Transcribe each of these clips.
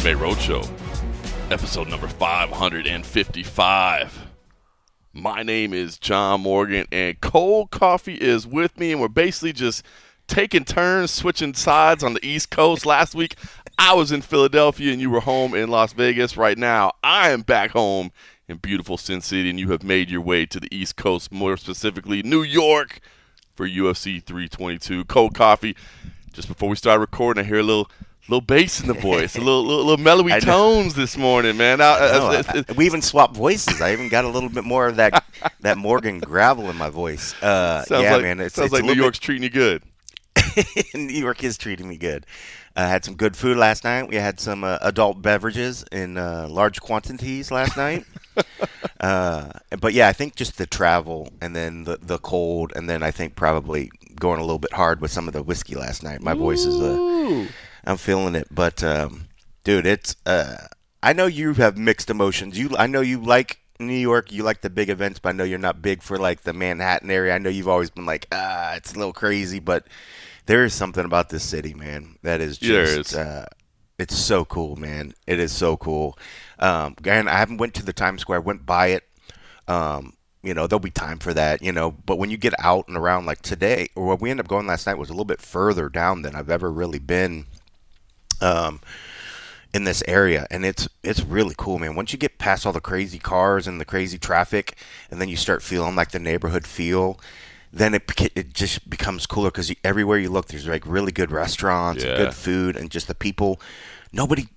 MMA Roadshow, episode number 555. My name is John Morgan, and Cold Coffee is with me, and we're basically just taking turns switching sides on the East Coast. Last week, I was in Philadelphia, and you were home in Las Vegas. Right now, I am back home in beautiful Sin City, and you have made your way to the East Coast, more specifically New York, for UFC 322. Cold Coffee. Just before we start recording, I hear a little bass in the voice, a little mellowy tones this morning, man. We even swapped voices. I even got a little bit more of that Morgan gravel in my voice. Man. It sounds like New York's treating you good. New York is treating me good. I had some good food last night. We had some adult beverages in large quantities last night. But yeah, I think just the travel and then the cold, and then I think probably going a little bit hard with some of the whiskey last night. My voice is I'm feeling it. But dude, it's I know you have mixed emotions. I know you like New York, you like the big events, but I know you're not big for like the Manhattan area. I know you've always been like, it's a little crazy, but there is something about this city, man, that is just it's so cool, man. It is so cool. And I haven't went to the Times Square. I went by it. There'll be time for that, But when you get out and around like today, or where we ended up going last night was a little bit further down than I've ever really been in this area. And it's really cool, man. Once you get past all the crazy cars and the crazy traffic, and then you start feeling like the neighborhood feel, then it just becomes cooler because everywhere you look, there's like really good restaurants and good food, and just the people. Nobody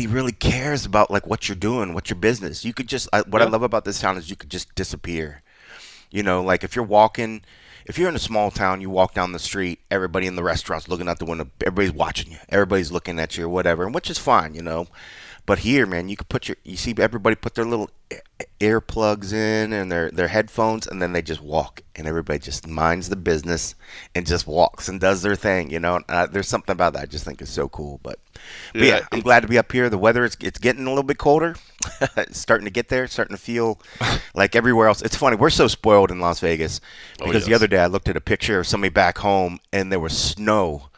really cares about like what you're doing, what's your business. You could just what I love about this town is you could just disappear. Like if you're in a small town, you walk down the street, everybody in the restaurant's looking out the window, everybody's watching you, everybody's looking at you or whatever, and which is fine, But here, man, you see everybody put their little earplugs in and their headphones, and then they just walk, and everybody just minds the business and just walks and does their thing, There's something about that I just think is so cool. But yeah, I'm glad to be up here. The weather, it's getting a little bit colder. It's starting to get there, starting to feel like everywhere else. It's funny, we're so spoiled in Las Vegas because the other day I looked at a picture of somebody back home, and there was snow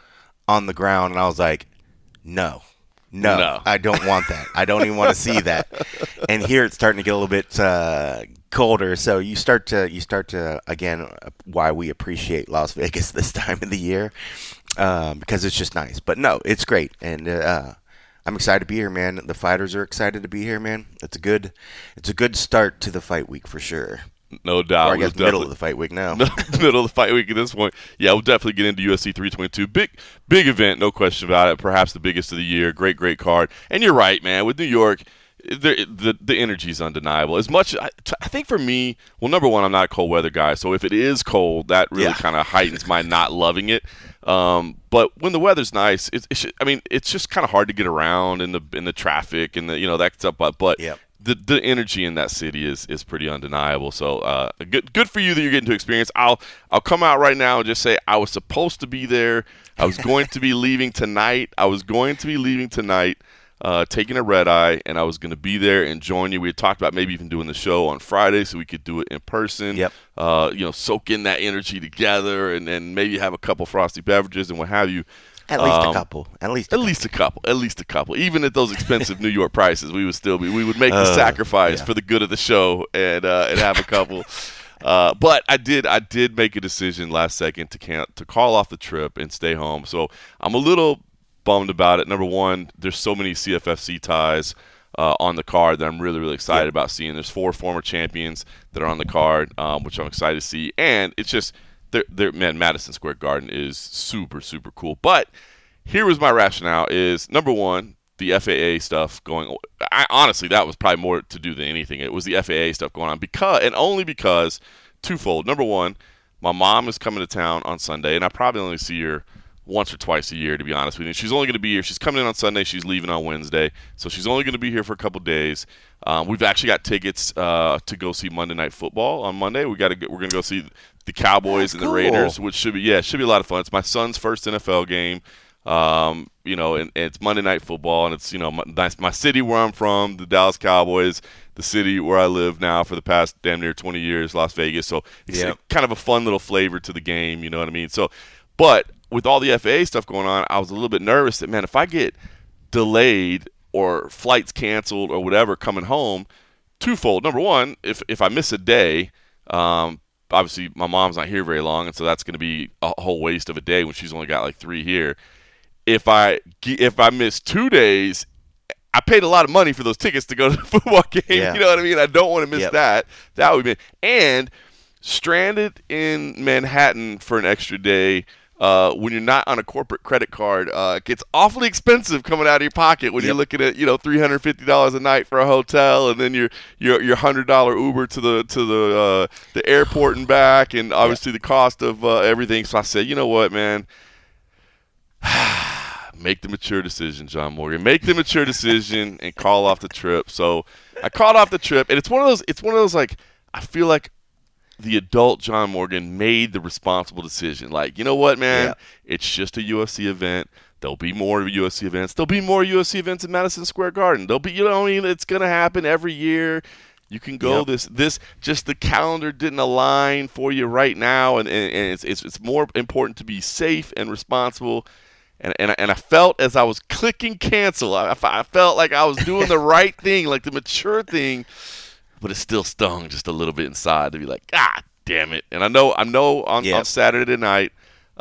on the ground, and I was like, No, I don't want that. I don't even want to see that. And here it's starting to get a little bit colder. So you start to again, why we appreciate Las Vegas this time of the year, because it's just nice. But no, it's great, and I'm excited to be here, man. The fighters are excited to be here, man. It's a good start to the fight week for sure. No doubt. Or I guess middle of the fight week now. Middle of the fight week at this point. Yeah, we'll definitely get into UFC 322. Big event, no question about it. Perhaps the biggest of the year. Great card. And you're right, man. With New York, the energy is undeniable. As much, I think for me, well, number one, I'm not a cold weather guy. So if it is cold, that really kind of heightens my not loving it. But when the weather's nice, it's just kind of hard to get around in the traffic and that stuff. But the energy in that city is pretty undeniable. So good for you that you're getting to experience. I'll come out right now and just say I was supposed to be there. I was going to be leaving tonight. Taking a red eye, and I was going to be there and join you. We had talked about maybe even doing the show on Friday so we could do it in person. Yep. Soak in that energy together, and then maybe have a couple frosty beverages and what have you. At least a couple. At least a couple. Even at those expensive New York prices, we would make the sacrifice for the good of the show and have a couple. But I did make a decision last second to call off the trip and stay home. So I'm a little bummed about it. Number one, there's so many CFFC ties on the card that I'm really, really excited about seeing. There's 4 former champions that are on the card, which I'm excited to see. And it's just man, Madison Square Garden is super, super cool. But here was my rationale is, number one, the FAA stuff going on. Honestly, that was probably more to do than anything. It was the FAA stuff going on because twofold. Number one, my mom is coming to town on Sunday, and I probably only see her once or twice a year, to be honest with you. She's only going to be here. She's coming in on Sunday. She's leaving on Wednesday. So she's only going to be here for a couple days. We've actually got tickets to go see Monday Night Football on Monday. We're going to go see the Cowboys and the Raiders, which should be a lot of fun. It's my son's first NFL game. And it's Monday Night Football, and it's my city where I'm from, the Dallas Cowboys, the city where I live now for the past damn near 20 years, Las Vegas. So it's kind of a fun little flavor to the game, you know what I mean? So, but with all the FAA stuff going on, I was a little bit nervous that, man, if I get delayed or flights canceled or whatever coming home, twofold. Number one, if I miss a day, obviously my mom's not here very long, and so that's going to be a whole waste of a day when she's only got like 3 here. If I miss 2 days, I paid a lot of money for those tickets to go to the football game. Yeah. You know what I mean? I don't want to miss that. That would be, and stranded in Manhattan for an extra day. When you're not on a corporate credit card, it gets awfully expensive coming out of your pocket when you're looking at $350 a night for a hotel, and then your $100 Uber to the airport and back, and obviously the cost of everything. So I said, you know what, man, make the mature decision, John Morgan. Make the mature decision and call off the trip. So I called off the trip, and it's one of those like, I feel like the adult John Morgan made the responsible decision. Like, you know what, man? It's just a UFC event. There'll be more UFC events. There'll be more UFC events in Madison Square Garden. There'll be, it's going to happen every year. You can go this just the calendar didn't align for you right now, and it's more important to be safe and responsible. And I felt as I was clicking cancel, I felt like I was doing the right thing, like the mature thing. But it still stung just a little bit inside to be like, God damn it. And I know on Saturday night,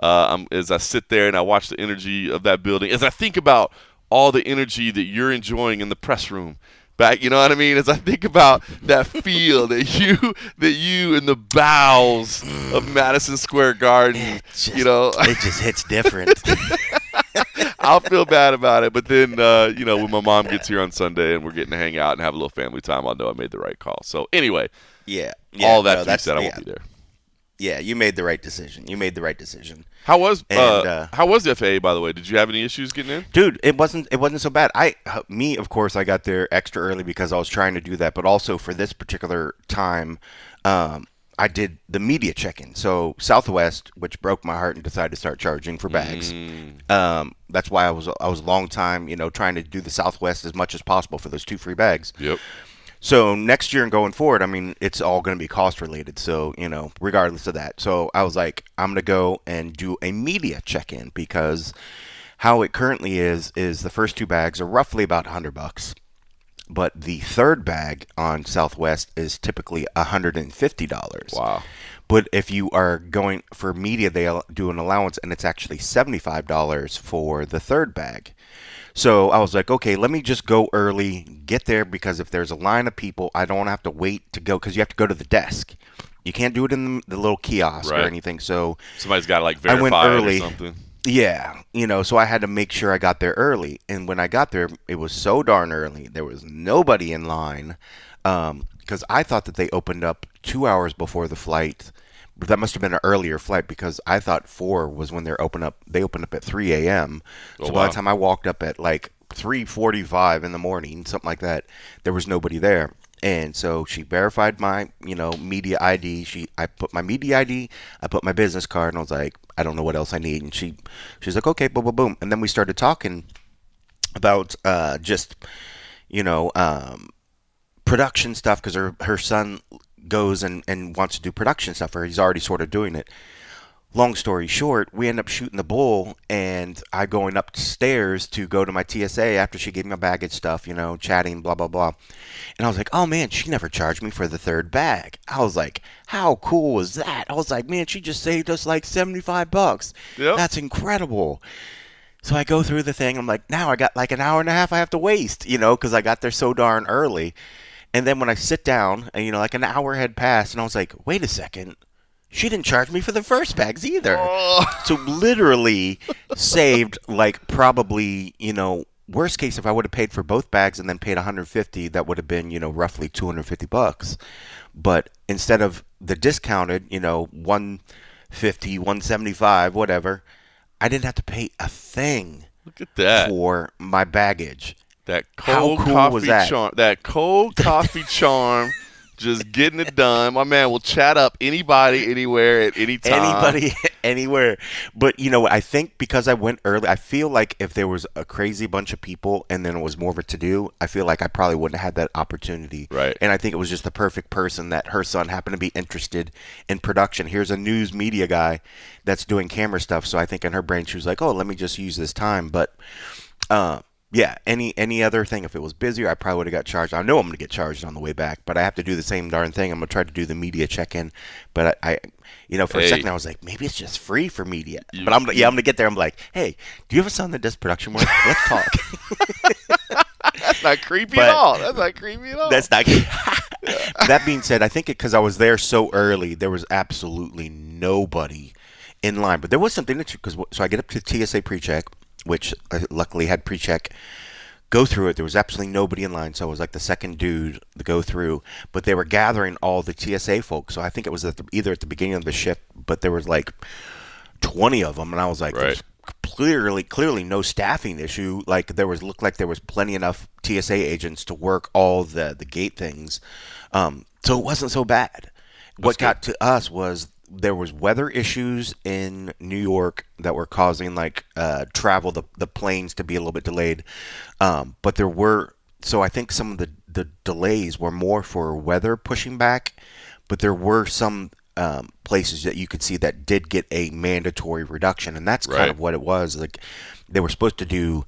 as I sit there and I watch the energy of that building, as I think about all the energy that you're enjoying in the press room back, you know what I mean? As I think about that feel that you in the bowels of Madison Square Garden, it just hits different. I'll feel bad about it, but then when my mom gets here on Sunday and we're getting to hang out and have a little family time, I'll know I made the right call. So anyway, all that to be said, I won't be there. Yeah, you made the right decision. How was the FAA, by the way? Did you have any issues getting in? Dude, it wasn't so bad. Of course, I got there extra early because I was trying to do that, but also for this particular time, I did the media check-in. So Southwest, which broke my heart and decided to start charging for bags. That's why I was a long time, trying to do the Southwest as much as possible for those 2 free bags. Yep. So next year and going forward, I mean, it's all going to be cost related. So, regardless of that. So I was like, I'm going to go and do a media check-in because how it currently is the first 2 bags are roughly about $100. But the third bag on Southwest is typically $150. Wow. But if you are going for media, they do an allowance, and it's actually $75 for the third bag. So I was like, okay, let me just go early, get there, because if there's a line of people, I don't want to have to wait to go, because you have to go to the desk. You can't do it in the little kiosk or anything. So somebody's got to verify I went early. Or something. Yeah, so I had to make sure I got there early. And when I got there, it was so darn early. There was nobody in line because I thought that they opened up 2 hours before the flight. But that must have been an earlier flight because I thought 4 was when they opened up. They opened up at 3 a.m. So by the time I walked up at like 3:45 in the morning, something like that, there was nobody there. And so she verified my, media ID. I put my media ID, I put my business card, and I was like, I don't know what else I need. And she's like, okay, boom, boom, boom. And then we started talking about production stuff because her son goes and wants to do production stuff, or he's already sort of doing it. Long story short, we end up shooting the bull, and I going upstairs to go to my TSA after she gave me my baggage stuff, chatting, blah, blah, blah. And I was like, oh, man, she never charged me for the third bag. I was like, how cool was that? I was like, man, she just saved us like $75. Yep. That's incredible. So I go through the thing. I'm like, now I got like an hour and a half I have to waste, because I got there so darn early. And then when I sit down, and, like an hour had passed, and I was like, wait a second. She didn't charge me for the first bags either. Oh. So literally saved like probably, worst case, if I would have paid for both bags and then paid $150, that would have been, roughly $250. But instead of the discounted, $150, $175, whatever, I didn't have to pay a thing. Look at that. For my baggage. That cold coffee charm. That cold coffee charm. Just getting it done. My man will chat up anybody, anywhere, at any time. Anybody, anywhere. But, I think because I went early, I feel like if there was a crazy bunch of people and then it was more of a to-do, I feel like I probably wouldn't have had that opportunity. Right. And I think it was just the perfect person that her son happened to be interested in production. Here's a news media guy that's doing camera stuff. So I think in her brain she was like, oh, let me just use this time. But Yeah, any other thing, if it was busier, I probably would have got charged. I know I'm going to get charged on the way back, but I have to do the same darn thing. I'm going to try to do the media check-in. But I for a second I was like, maybe it's just free for media. But I'm going to get there. I'm like, hey, do you have a son that does production work? Let's talk. That's not creepy at all. That's not creepy at all. That's not. That being said, I think because I was there so early, there was absolutely nobody in line. But there was something so I get up to TSA pre-check, which I luckily had pre-check. Go through it. There was absolutely nobody in line, so I was like the second dude to go through. But they were gathering all the TSA folks, so I think it was either at the beginning of the shift, but there was like 20 of them, and I was like, right. There's clearly no staffing issue. Like looked like there was plenty enough TSA agents to work all the gate things, so it wasn't so bad. What got to us was there was weather issues in New York that were causing travel, the planes to be a little bit delayed. But there were, so I think some of the delays were more for weather pushing back, but there were some places that you could see that did get a mandatory reduction. And that's kind of what it was. Like they were supposed to do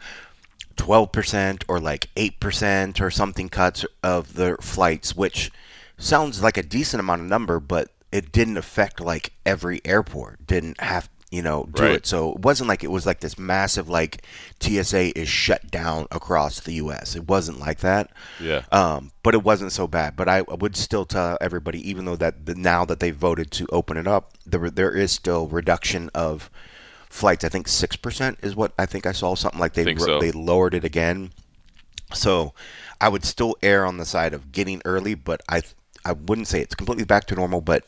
12% or like 8% or something cuts of the flights, which sounds like a decent amount of number, but it didn't affect like every airport didn't have do it. So it wasn't like it was like this massive like TSA is shut down across the U.S. It wasn't like that. Yeah. But it wasn't so bad. But I would still tell everybody, even though now that they voted to open it up, there is still reduction of flights. I think 6% is what I think I saw, something like they lowered it again. So I would still err on the side of getting early, but I wouldn't say it's completely back to normal, but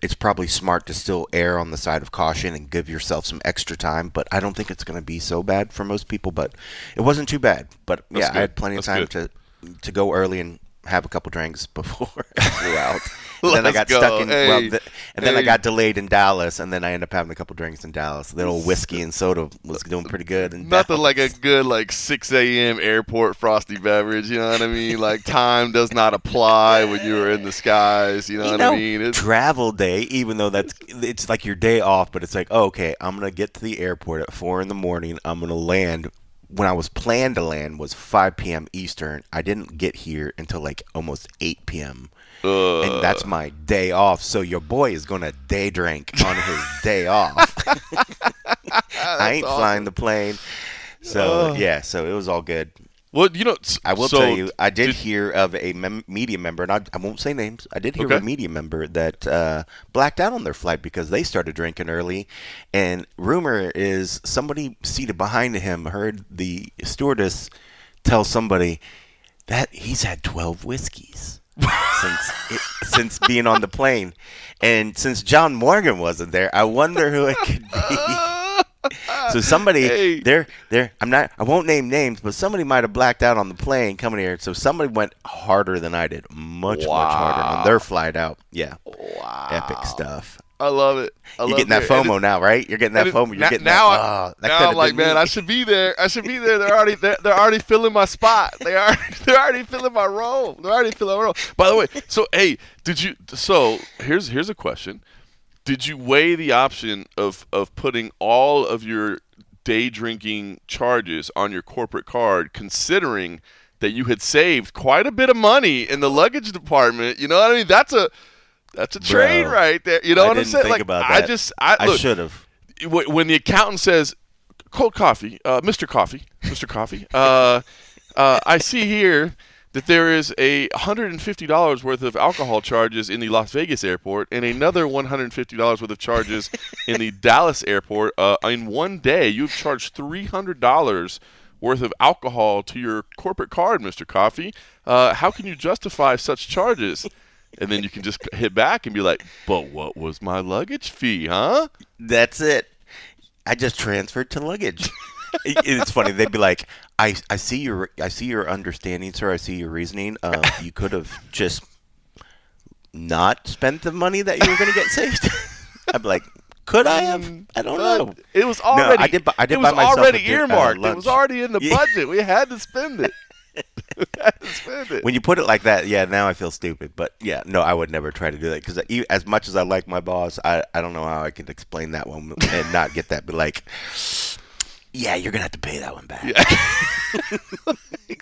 it's probably smart to still err on the side of caution and give yourself some extra time. But I don't think it's going to be so bad for most people, but it wasn't too bad. But I had plenty of time to go early and have a couple drinks before I flew out. And then I got stuck in, then I got delayed in Dallas, and then I ended up having a couple drinks in Dallas. The little whiskey and soda was doing pretty good. Nothing like a good 6 a.m. airport frosty beverage, you know what I mean? Like time does not apply when you were in the skies, you know what I mean? Travel day, even though it's like your day off, but it's like, okay, I'm going to get to the airport at 4 in the morning. I'm going to land. When I was planned to land was 5 p.m. Eastern. I didn't get here until like almost 8 p.m. And that's my day off. So your boy is going to day drink on his day off. I ain't flying the plane. So, so it was all good. Well, I will tell you, I did hear of a media member, and I won't say names. I did hear of a media member that blacked out on their flight because they started drinking early. And rumor is somebody seated behind him heard the stewardess tell somebody that he's had 12 whiskeys since being on the plane. And since John Morgan wasn't there, I wonder who it could be. So somebody I won't name names, but somebody might have blacked out on the plane coming here. So somebody went harder than I did, much harder on their flight out. Yeah. Wow. Epic stuff. I love it. You're getting that FOMO now, right? You're getting that FOMO. You're getting now I'm like, man, I should be there. They're already filling my spot. They're already filling my role. By the way, so hey, here's a question. Did you weigh the option of putting all of your day drinking charges on your corporate card, considering that you had saved quite a bit of money in the luggage department? You know what I mean? That's a trade right there. You know what I'm saying? Think about that. I should have. When the accountant says, "Cold coffee, Mr. Coffee, I see here that there is a $150 worth of alcohol charges in the Las Vegas airport and another $150 worth of charges in the Dallas airport. In one day, you've charged $300 worth of alcohol to your corporate card, Mr. Coffee. How can you justify such charges?" And then you can just hit back and be like, "But what was my luggage fee, huh?" That's it. I just transferred to luggage. It's funny. They'd be like, I see your understanding, sir. I see your reasoning. You could have just not spent the money that you were going to get saved." I'd be like, could I have? I don't know. It was already. No, I did it buy was myself already earmarked. It was already in the budget. We had to spend it. When you put it like that, now I feel stupid. But no, I would never try to do that because as much as I like my boss, I don't know how I can explain that one and not get that. But like, Yeah, you're gonna have to pay that one back. Yeah.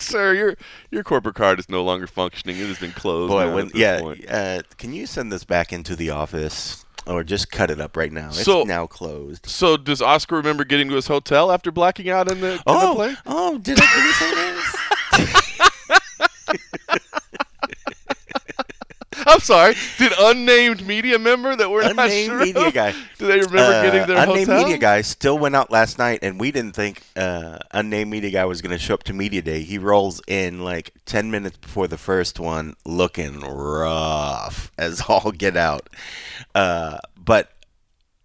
Sir, your corporate card is no longer functioning. It has been closed. Boy, at this point. can you send this back into the office or just cut it up right now? It's now closed. So does Oscar remember getting to his hotel after blacking out in the plane? Oh, did he say this? I'm sorry. Did unnamed media member that we're not sure media of? guy. Do they remember getting their unnamed hotel? media guy still went out last night, and we didn't think unnamed media guy was going to show up to media day. He rolls in like 10 minutes before the first one, looking rough as all get out. But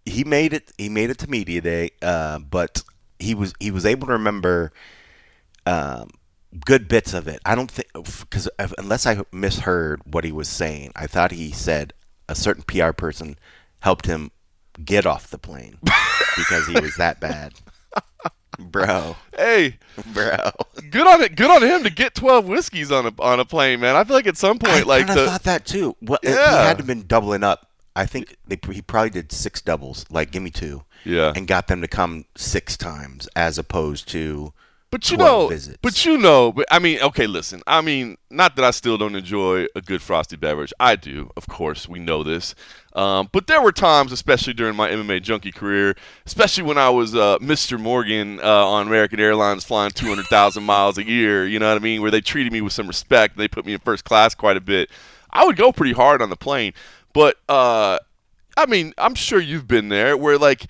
he made it. He made it to media day. But he was able to remember good bits of it. I don't think, because unless I misheard what he was saying, I thought he said a certain PR person helped him get off the plane because he was that bad. Bro. Hey. Bro. Good on it. Good on him to get 12 whiskeys on a plane, man. I feel like at some point, I thought that too. Well, yeah. He had to have been doubling up. I think he probably did 6 doubles, like give me 2. Yeah. And got them to come 6 times as opposed to But visits. I mean, okay, listen. I mean, not that I still don't enjoy a good frosty beverage. I do, of course. We know this. But there were times, especially during my MMA junkie career, especially when I was Mr. Morgan on American Airlines flying 200,000 miles a year, you know what I mean, where they treated me with some respect. They put me in first class quite a bit. I would go pretty hard on the plane. But, I mean, I'm sure you've been there where, like,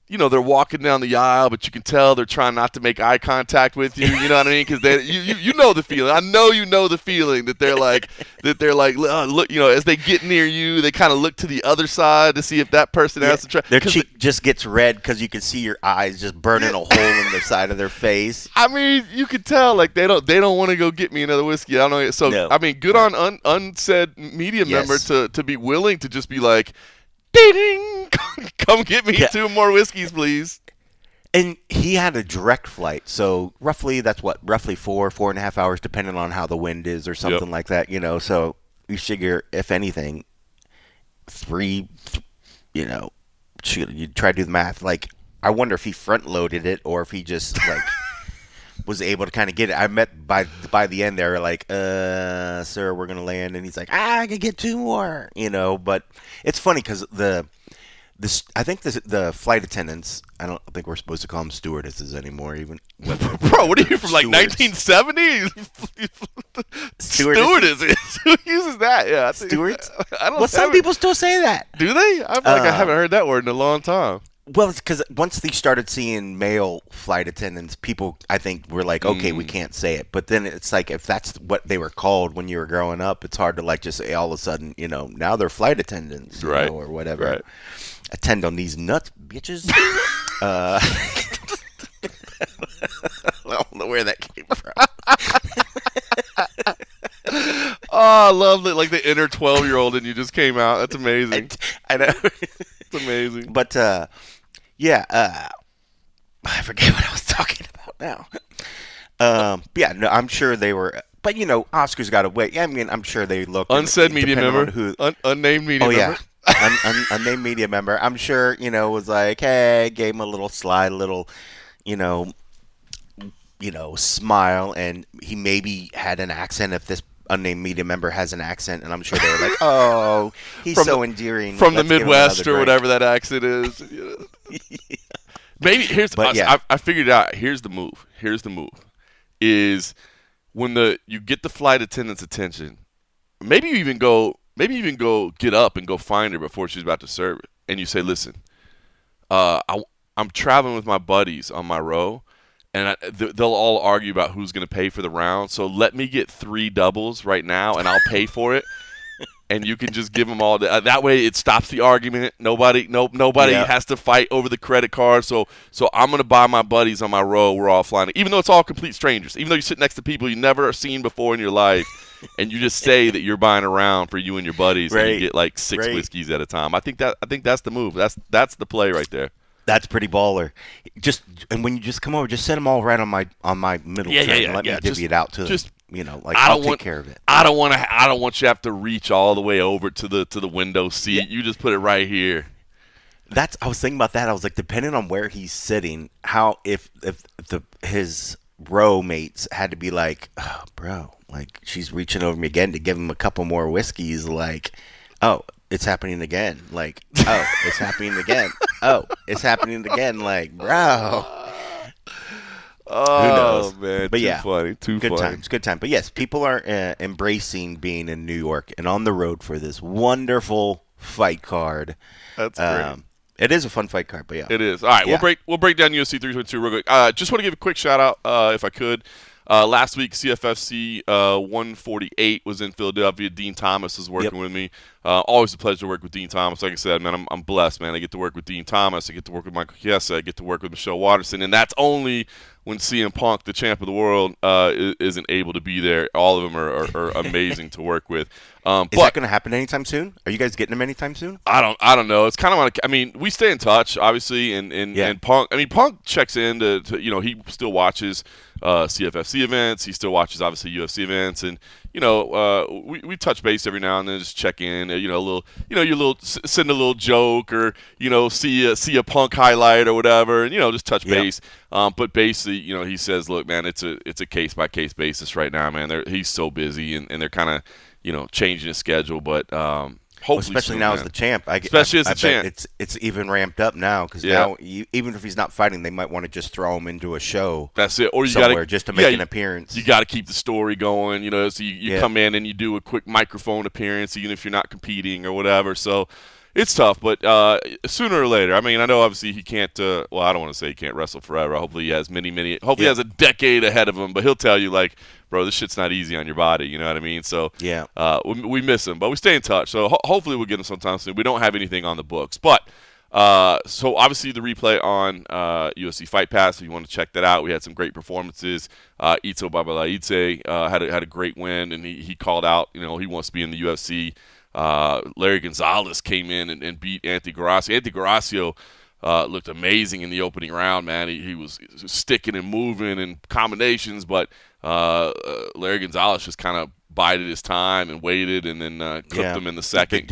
you know, they're walking down the aisle, but you can tell they're trying not to make eye contact with you. You know what I mean? Because you know the feeling. I know you know the feeling that they're like look. You know, as they get near you, they kind of look to the other side to see if that person has to try. Their cheek just gets red because you can see your eyes just burning a hole in the side of their face. I mean, you could tell like they don't want to go get me another whiskey. I don't know. So no. I mean, good on unsaid media member to be willing to just be like, ding, come get me 2 more whiskeys, please. And he had a direct flight, so roughly 4.5 hours, depending on how the wind is or something like that. You know, so you figure if anything, 3. You know, you try to do the math. Like, I wonder if he front loaded it or if he just like was able to kind of get it. I met by the end there, like, sir, we're gonna land, and he's like, I can get 2 more, you know. But it's funny because I think the flight attendants, I don't think we're supposed to call them stewardesses anymore, even. Bro, what are you from, like 1970? Stewardesses. Who uses that? Yeah, stewards. Some people still say that. Do they? I feel like I haven't heard that word in a long time. Well, it's because once they started seeing male flight attendants, people, I think, were like, okay, we can't say it. But then it's like, if that's what they were called when you were growing up, it's hard to like just say all of a sudden, you know, now they're flight attendants, right, or whatever. Right. Attend on these nuts, bitches. I don't know where that came from. Oh, I love it. Like the inner 12-year-old and you just came out. That's amazing. I know. It's amazing. But, yeah, I forget what I was talking about now. Yeah, no, I'm sure they were. But, you know, Oscar's got to wait. I mean, I'm sure they look. Unsaid media member. Unnamed media member. Oh, yeah. Unnamed media member. I'm sure, you know, was like, hey, gave him a little slide, you know, smile. And he maybe had an accent if this unnamed media member has an accent. And I'm sure they were like, oh, he's endearing. From the Midwest or whatever that accent is. Yeah. Maybe I figured it out. Here's the move. Is when you get the flight attendant's attention, maybe you even go get up and go find her before she's about to serve it, and you say, "Listen, I'm traveling with my buddies on my row, and they'll all argue about who's going to pay for the round. So let me get 3 doubles right now, and I'll pay for it, and you can just give them all. That way, it stops the argument. Nobody has to fight over the credit card. So I'm going to buy my buddies on my row. We're all flying, even though it's all complete strangers, even though you sit next to people you never seen before in your life." And you just say that you're buying a round for you and your buddies, and you get like 6 whiskeys at a time. I think that's the move. That's the play right there. That's pretty baller. And when you just come over, just set them all right on my middle tray and let me divvy it out to them. You know, like I'll take care of it. I don't want you to have to reach all the way over to the window seat. Yeah. You just put it right here. I was thinking about that. I was like, depending on where he's sitting, how if his row mates had to be like, oh, bro, like she's reaching over me again to give him a couple more whiskeys. Like, oh, it's happening again. Like, oh, it's happening again. Oh, it's happening again. Like, bro. Who knows? Man, but too yeah, funny, too good funny. times, good time. But yes, people are embracing being in New York and on the road for this wonderful fight card. That's great. It is a fun fight card, but yeah, It is. All right, Yeah. we'll break down UFC 322 real quick. Just want to give a quick shout out, if I could. Last week, CFFC 148 was in Philadelphia. Dean Thomas is working with me. Always a pleasure to work with Dean Thomas. Like I said, man, I'm blessed, man. I get to work with Dean Thomas. I get to work with Michael Chiesa. I get to work with Michelle Watterson. And that's only when CM Punk, the champ of the world, isn't able to be there. All of them are amazing to work with. Is that going to happen anytime soon? Are you guys getting them anytime soon? I don't know. It's kind of like, I mean, we stay in touch, obviously, and Punk. I mean, Punk checks in to he still watches CFFC events. He still watches obviously UFC events, and we touch base every now and then, just check in. Send a little joke, or see a Punk highlight or whatever, and just touch base. But basically, he says, look, man, it's a case by case basis right now, man. He's so busy, and they're kind of changing his schedule, but hopefully especially soon, now man. as the champ. Especially as the champ. It's even ramped up now because now even if he's not fighting, they might want to just throw him into a show. That's it. Or you somewhere got just to make an appearance. You got to keep the story going. So you come in and you do a quick microphone appearance, even if you're not competing or whatever. So it's tough, but sooner or later. I mean, I know obviously he can't. I don't want to say he can't wrestle forever. Hopefully he has many. Hopefully he has a decade ahead of him. But he'll tell you, like, bro, this shit's not easy on your body. You know what I mean? So we miss him, but we stay in touch. So hopefully we'll get him sometime soon. We don't have anything on the books, but so obviously the replay on UFC Fight Pass. If you want to check that out, we had some great performances. Ito Babalaidze had a great win, and he called out. He wants to be in the UFC. Larry Gonzalez came in and beat Anthony Garasio. Anthony Garasio looked amazing in the opening round, man. He was sticking and moving and combinations, but Larry Gonzalez just kind of bided his time and waited, and then cooked him in the second.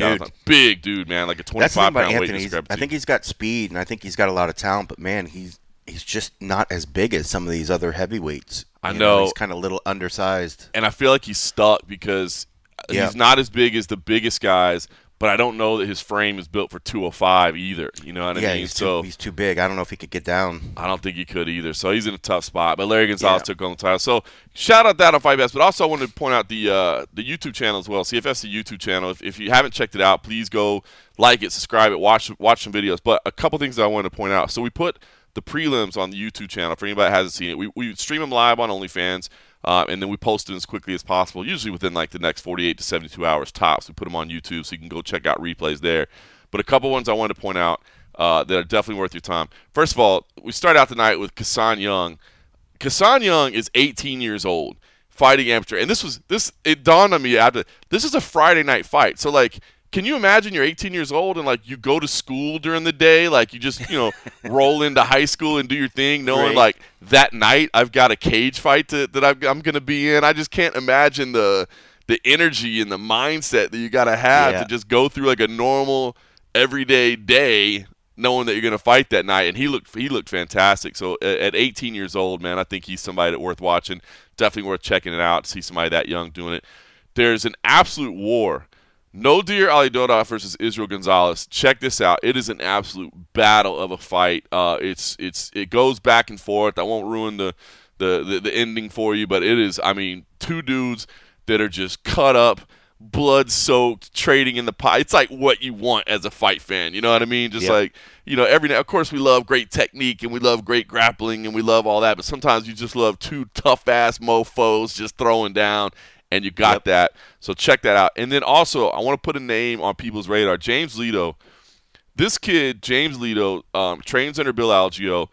Big dude, man, like a 25-pound weight discrepancy. I think he's got speed, and I think he's got a lot of talent, but man, he's just not as big as some of these other heavyweights. I know. He's kind of a little undersized. And I feel like he's stuck because he's not as big as the biggest guys, but I don't know that his frame is built for 205 either. You know what I mean? He's too big. I don't know if he could get down. I don't think he could either. So he's in a tough spot. But Larry Gonzalez took on the title. So shout out that on Fight Pass. But also I wanted to point out the YouTube channel as well, CFFC YouTube channel. If you haven't checked it out, please go like it, subscribe it, watch some videos. But a couple things that I wanted to point out. So we put the prelims on the YouTube channel for anybody that hasn't seen it. We stream them live on OnlyFans. And then we post it as quickly as possible, usually within like the next 48 to 72 hours tops. We put them on YouTube so you can go check out replays there. But a couple ones I wanted to point out that are definitely worth your time. First of all, we start out the night with Kasan Young. Kasan Young is 18 years old, fighting amateur. And it dawned on me after, this is a Friday night fight. So, like, can you imagine you're 18 years old and, like, you go to school during the day? Like, you just, roll into high school and do your thing knowing, like, that night I've got a cage fight that I'm going to be in. I just can't imagine the energy and the mindset that you got to have to just go through, like, a normal, everyday day knowing that you're going to fight that night. And he looked fantastic. So, at 18 years old, man, I think he's somebody that's worth watching. Definitely worth checking it out to see somebody that young doing it. There's an absolute war. Nodir Alidorov versus Israel Gonzalez. Check this out. It is an absolute battle of a fight. It goes back and forth. I won't ruin the ending for you, but it is, I mean, two dudes that are just cut up, blood-soaked, trading in the pot. It's like what you want as a fight fan. You know what I mean? Just like, every night. Of course, we love great technique and we love great grappling and we love all that, but sometimes you just love two tough-ass mofos just throwing down. And you got that. So check that out. And then also, I want to put a name on people's radar. James Lito. This kid, James Lito, trains under Bill Algeo.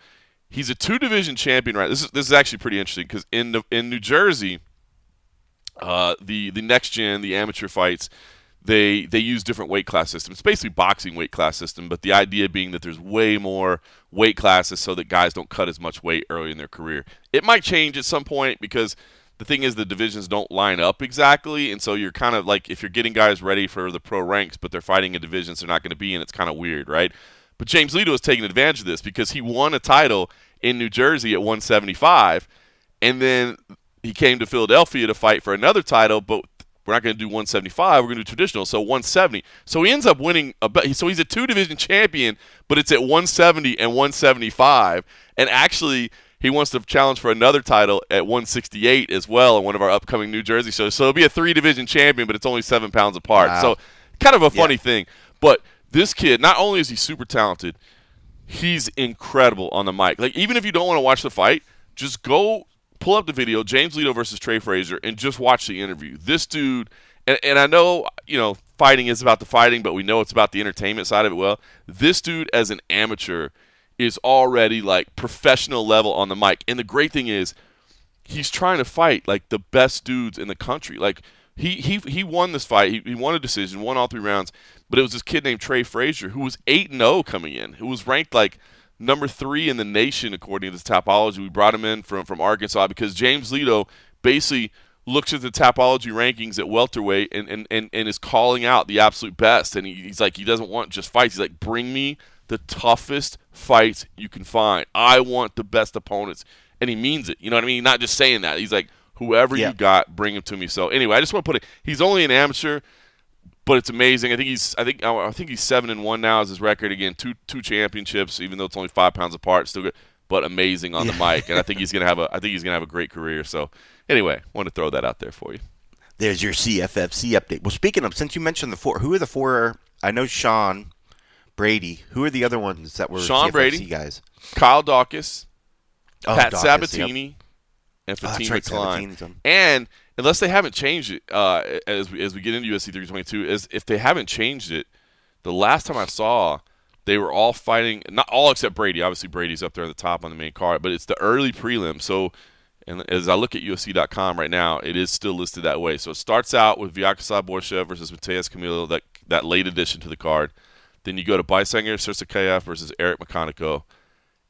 He's a 2-division champion, right? This is actually pretty interesting because in New Jersey, the next gen, the amateur fights, they use different weight class systems. It's basically boxing weight class system, but the idea being that there's way more weight classes so that guys don't cut as much weight early in their career. It might change at some point because the thing is the divisions don't line up exactly, and so you're kind of like, if you're getting guys ready for the pro ranks, but they're fighting in divisions they're not going to be in, it's kind of weird, right? But James Leto has taken advantage of this because he won a title in New Jersey at 175, and then he came to Philadelphia to fight for another title, but we're not going to do 175. We're going to do traditional, so 170. So he ends up winning so he's a 2-division champion, but it's at 170 and 175. And actually, he wants to challenge for another title at 168 as well in one of our upcoming New Jersey shows. So he'll be a 3-division champion, but it's only 7 pounds apart. Wow. So kind of a funny thing. But this kid, not only is he super talented, he's incredible on the mic. Like, even if you don't want to watch the fight, just go pull up the video, James Leto versus Trey Frazier, and just watch the interview. This dude, and I know, fighting is about the fighting, but we know it's about the entertainment side of it. Well, this dude as an amateur is already like professional level on the mic. And the great thing is he's trying to fight like the best dudes in the country. Like he won this fight. He won a decision, won all 3 rounds. But it was this kid named Trey Frazier who was 8-0 coming in, who was ranked like number 3 in the nation according to this Tapology. We brought him in from Arkansas because James Leto basically looks at the Tapology rankings at welterweight and is calling out the absolute best. And he's like, he doesn't want just fights. He's like, bring me the toughest fights you can find. I want the best opponents. And he means it. You know what I mean? Not just saying that. He's like, whoever you got, bring him to me. So anyway, I just want to put it. He's only an amateur, but it's amazing. I think he's 7-1 now is his record. Again, two championships, even though it's only 5 pounds apart. Still good, but amazing on the mic. And I think he's gonna have a great career. So anyway, want to throw that out there for you. There's your CFFC update. Well, speaking of, since you mentioned the 4, who are the 4? I know Sean Brady. Who are the other ones that were Sean CFFC Brady guys? Kyle Dawkins, Pat Dawkins, Sabatini, and that's Fatima right, Klein. Sabatini's on. And unless they haven't changed it, as we get into UFC 322, if they haven't changed it, the last time I saw, they were all fighting, not all except Brady. Obviously, Brady's up there on the top on the main card, but it's the early prelim. So, and as I look at UFC.com right now, it is still listed that way. So it starts out with Vyacheslav Borshev versus Mateus Camilo, that late addition to the card. Then you go to Beisanger Sirsakeyev versus Eric Mekanico.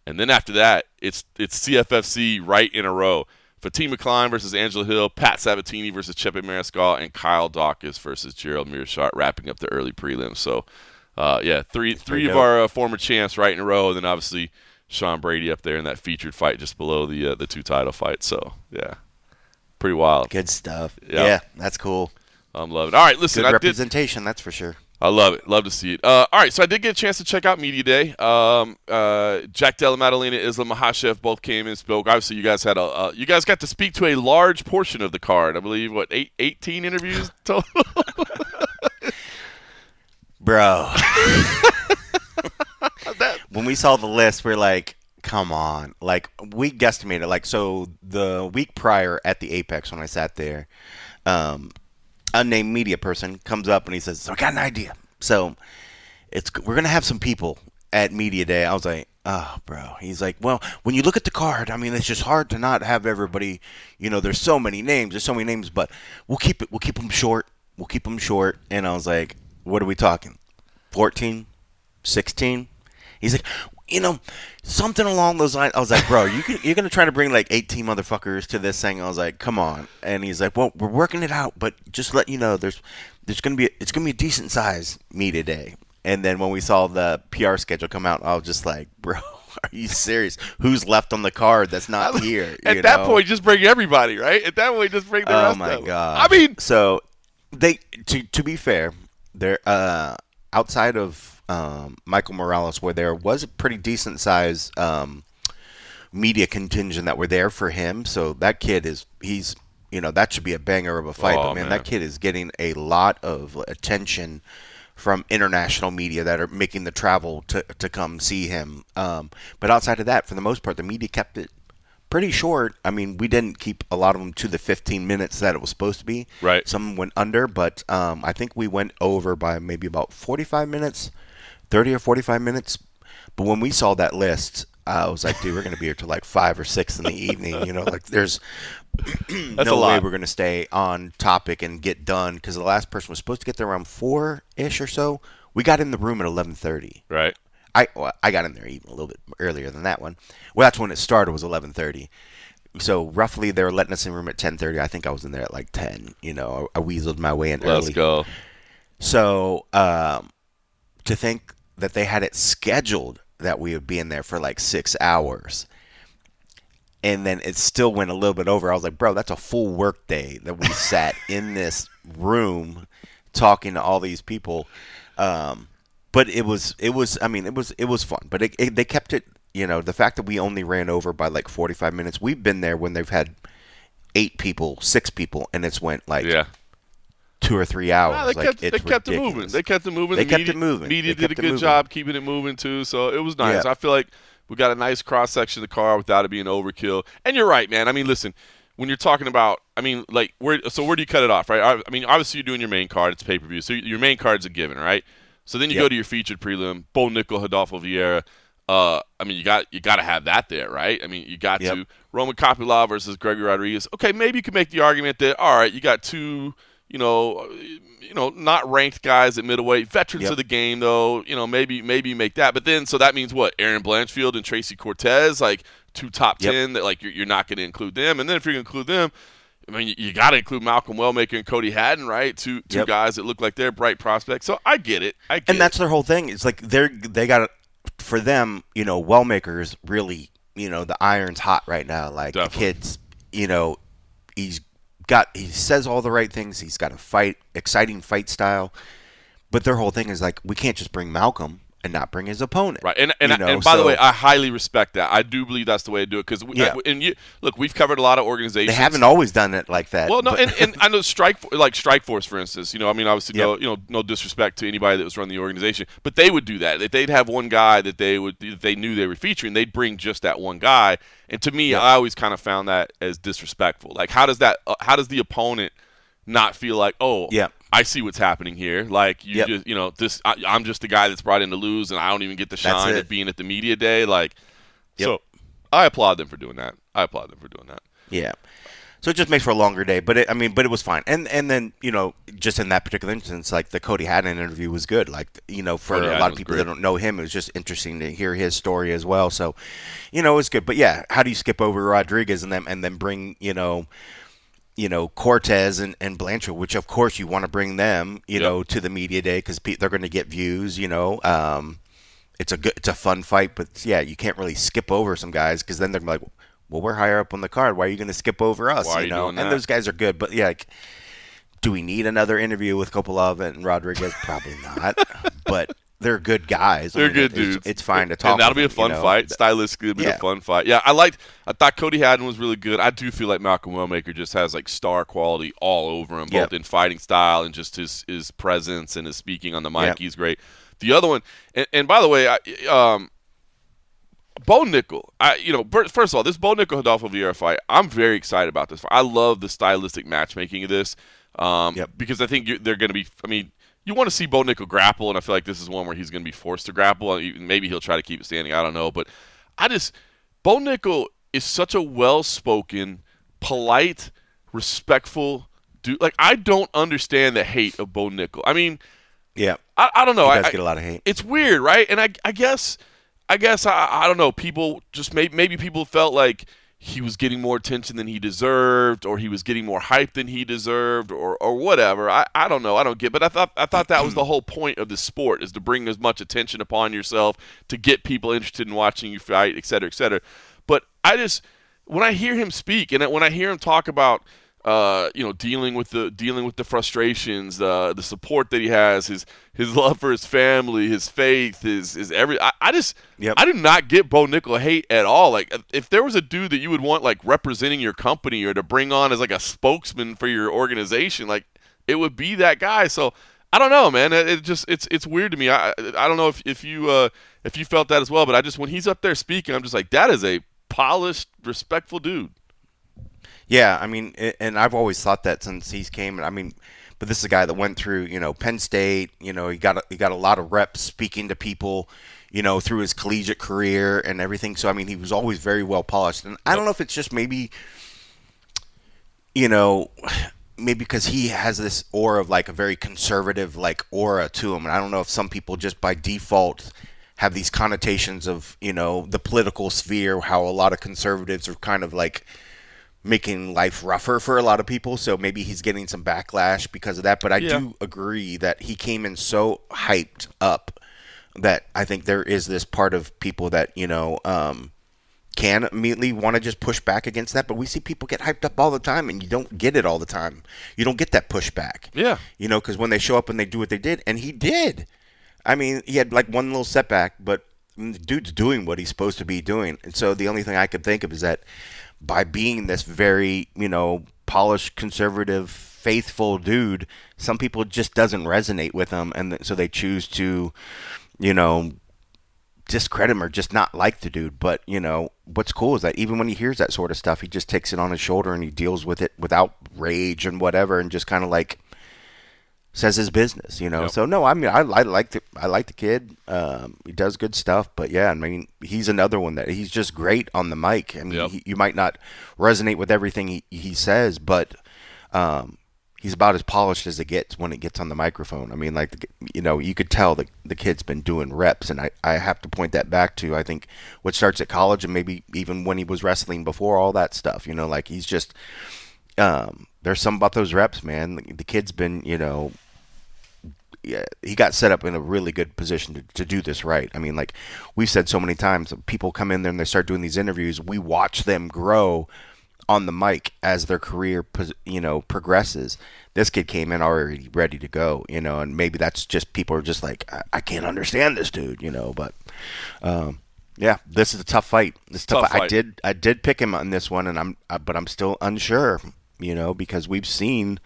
And then after that, it's CFFC right in a row. Fatima Klein versus Angela Hill, Pat Sabatini versus Chepe Mariscal, and Kyle Dawkins versus Gerald Meerschaert wrapping up the early prelims. So, three of our former champs right in a row, and then obviously Sean Brady up there in that featured fight just below the 2 title fights. So, yeah, pretty wild. Good stuff. Yep. Yeah, that's cool. I'm loving it. All right, listen. Good representation, that's for sure. I love it. Love to see it. All right, so I did get a chance to check out Media Day. Jack Della Maddalena, Islam Makhachev both came and spoke. Obviously, you guys got to speak to a large portion of the card. I believe 18 interviews total. Bro, when we saw the list, we're like, come on. Like, we guesstimated. Like, so the week prior at the Apex when I sat there, unnamed media person comes up and he says, so I got an idea. So we're going to have some people at Media Day. I was like, oh, bro. He's like, well, when you look at the card, I mean, it's just hard to not have everybody, there's so many names, but we'll keep them short. And I was like, what are we talking? 14? 16? He's like, something along those lines. I was like, bro, you're going to try to bring like 18 motherfuckers to this thing. I was like, come on. And he's like, well, we're working it out, but just let you know, it's going to be a decent size Media Day. And then when we saw the PR schedule come out, I was just like, bro, are you serious? Who's left on the card that's not here? At that point, just bring everybody, right? At that point, just bring the rest of them. Oh, my God. I mean. So, to be fair, they're outside of Michael Morales, where there was a pretty decent size media contingent that were there for him. So that kid he's that should be a banger of a fight. But man, that kid is getting a lot of attention from international media that are making the travel to come see him. But outside of that, for the most part, the media kept it pretty short. I mean, we didn't keep a lot of them to the 15 minutes that it was supposed to be. Right. Some went under, but I think we went over by maybe about 45 minutes. 30 or 45 minutes. But when we saw that list, I was like, dude, we're going to be here till like 5 or 6 in the evening. Like there's no way we're going to stay on topic and get done, because the last person was supposed to get there around 4-ish or so. We got in the room at 11:30. Right. I got in there even a little bit earlier than that one. Well, that's when it started, was 11:30. So roughly they were letting us in the room at 10:30. I think I was in there at like 10. I weaseled my way in early. Let's go. So to think that they had it scheduled that we would be in there for like 6 hours. And then it still went a little bit over. I was like, bro, that's a full work day that we sat in this room talking to all these people. But it was fun. But they kept it, the fact that we only ran over by like 45 minutes. We've been there when they've had 8 people, 6 people, and it's went like 2 or 3 hours. They kept it moving. They kept it moving. Media did a good job keeping it moving too. So it was nice. Yeah. I feel like we got a nice cross section of the car without it being overkill. And you're right, man. I mean, listen, when you're talking about, where do you cut it off, right? I mean, obviously you're doing your main card. It's pay-per-view. So your main card's a given, right? So then you go to your featured prelim, Bo Nickel, Rodolfo Vieira. You got to have that there, right? I mean, you got to. Roman Kopylov versus Gregory Rodriguez. Okay, maybe you could make the argument that, all right, you got 2, not ranked guys at middleweight, veterans of the game, though. Maybe make that. But then, so that means what? Aaron Blanchfield and Tracy Cortez, like 2 top 10 that like you're not going to include them. And then if you're going to include them, I mean, you got to include Malcolm Wellmaker and Cody Haddon, right? Two guys that look like they're bright prospects. So I get it. And that's their whole thing. It's like they got for them, Wellmaker is really, the iron's hot right now. Like Definitely. The kid's, he says all the right things. He's got a exciting fight style. But their whole thing is like, we can't just bring Malcolm and not bring his opponent. Right. And by the way, I highly respect that. I do believe that's the way to do it. Because, look, we've covered a lot of organizations. They haven't always done it like that. Well, no, and I know Strikeforce, for instance, obviously, no disrespect to anybody that was running the organization, but they would do that. If they'd have one guy that they knew they were featuring, they'd bring just that one guy. And to me, I always kind of found that as disrespectful. Like, how does the opponent not feel like, I see what's happening here. Like I'm just the guy that's brought in to lose, and I don't even get the shine of being at the media day. Like, so I applaud them for doing that. Yeah. So it just makes for a longer day, but it was fine. And then just in that particular instance, like the Cody Haddon interview was good. Like for Cody a lot of people that don't know him, it was just interesting to hear his story as well. So it was good. But yeah, how do you skip over Rodriguez and then bring Cortez and Blanchard, which of course you want to bring them, to the media day because they're going to get views. It's a fun fight, but yeah, you can't really skip over some guys because then they're like, well, we're higher up on the card. Why are you going to skip over us? Why are you doing that? And those guys are good, but yeah, do we need another interview with Kopylov and Rodriguez? Probably not, but. They're good guys. They're good dudes. It's fine to talk. And that'll be a fun fight. Stylistically, it'll be a fun fight. Yeah, I thought Cody Haddon was really good. I do feel like Malcolm Wellmaker just has like star quality all over him, both in fighting style and just his presence and his speaking on the mic. He's great. The other one, and by the way, Bo Nickel. First of all, this Bo Nickel Rodolfo Vieira fight, I'm very excited about this fight. I love the stylistic matchmaking of this because I think they're going to be. I mean. You want to see Bo Nickel grapple, and I feel like this is one where he's going to be forced to grapple. Maybe he'll try to keep it standing. I don't know. But Bo Nickel is such a well-spoken, polite, respectful dude. Like, I don't understand the hate of Bo Nickel. I mean, I don't know. He does get a lot of hate. It's weird, right? And I guess I don't know. People just maybe people felt like he was getting more attention than he deserved, or he was getting more hype than he deserved, or whatever. I don't know. I don't get. But I thought that was the whole point of the sport, is to bring as much attention upon yourself, to get people interested in watching you fight, et cetera, et cetera. But when I hear him speak, and when I hear him talk about dealing with the frustrations, the support that he has, his love for his family, his faith, his every. I do not get Bo Nickel hate at all. Like, if there was a dude that you would want like representing your company or to bring on as like a spokesman for your organization, like, it would be that guy. So I don't know, man. It's weird to me. I don't know if you felt that as well, but when he's up there speaking, I'm just like, that is a polished, respectful dude. Yeah, I mean, and I've always thought that since he's came. I mean, but this is a guy that went through, Penn State. He got a lot of reps speaking to people, through his collegiate career and everything. So I mean, he was always very well polished. And I don't know if it's just maybe because he has this aura of like a very conservative like aura to him. And I don't know if some people just by default have these connotations of the political sphere, how a lot of conservatives are kind of like making life rougher for a lot of people, so maybe he's getting some backlash because of that. But I do agree that he came in so hyped up that I think there is this part of people that, can immediately want to just push back against that. But we see people get hyped up all the time, and you don't get it all the time. You don't get that pushback. Yeah. Because when they show up and they do what they did, and he did. I mean, he had like one little setback, but the dude's doing what he's supposed to be doing. And so the only thing I could think of is that by being this very, polished, conservative, faithful dude, some people just doesn't resonate with him, and so they choose to, discredit him or just not like the dude. But what's cool is that even when he hears that sort of stuff, he just takes it on his shoulder and he deals with it without rage and whatever, and just kind of like says his business. Yep. So no, I mean, I like the kid. He does good stuff. But yeah, I mean, he's another one that he's just great on the mic. I mean, Yep. you might not resonate with everything he says, but he's about as polished as it gets when it gets on the microphone. I mean, like, you could tell the kid's been doing reps, and I have to point that back to, I think, what starts at college and maybe even when he was wrestling before, all that stuff. Like, he's just there's something about those reps, man. The kid's been, he got set up in a really good position to do this right. I mean, like we've said so many times, people come in there and they start doing these interviews. We watch them grow on the mic as their career, progresses. This kid came in already ready to go, and maybe that's just people are just like, I can't understand this dude, but yeah, this is a tough fight. Tough fight. I did pick him on this one, and but I'm still unsure, because we've seen,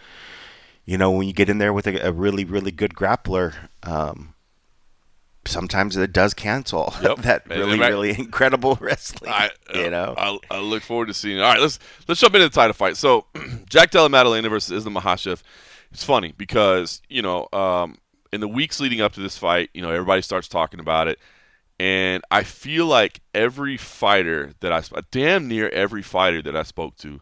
when you get in there with a really, really good grappler, sometimes it does cancel that really incredible wrestling. I look forward to seeing it. All right, let's jump into the title fight. So, Jack Della Maddalena versus Islam Makhachev. It's funny because in the weeks leading up to this fight, everybody starts talking about it, and I feel like damn near every fighter that I spoke to,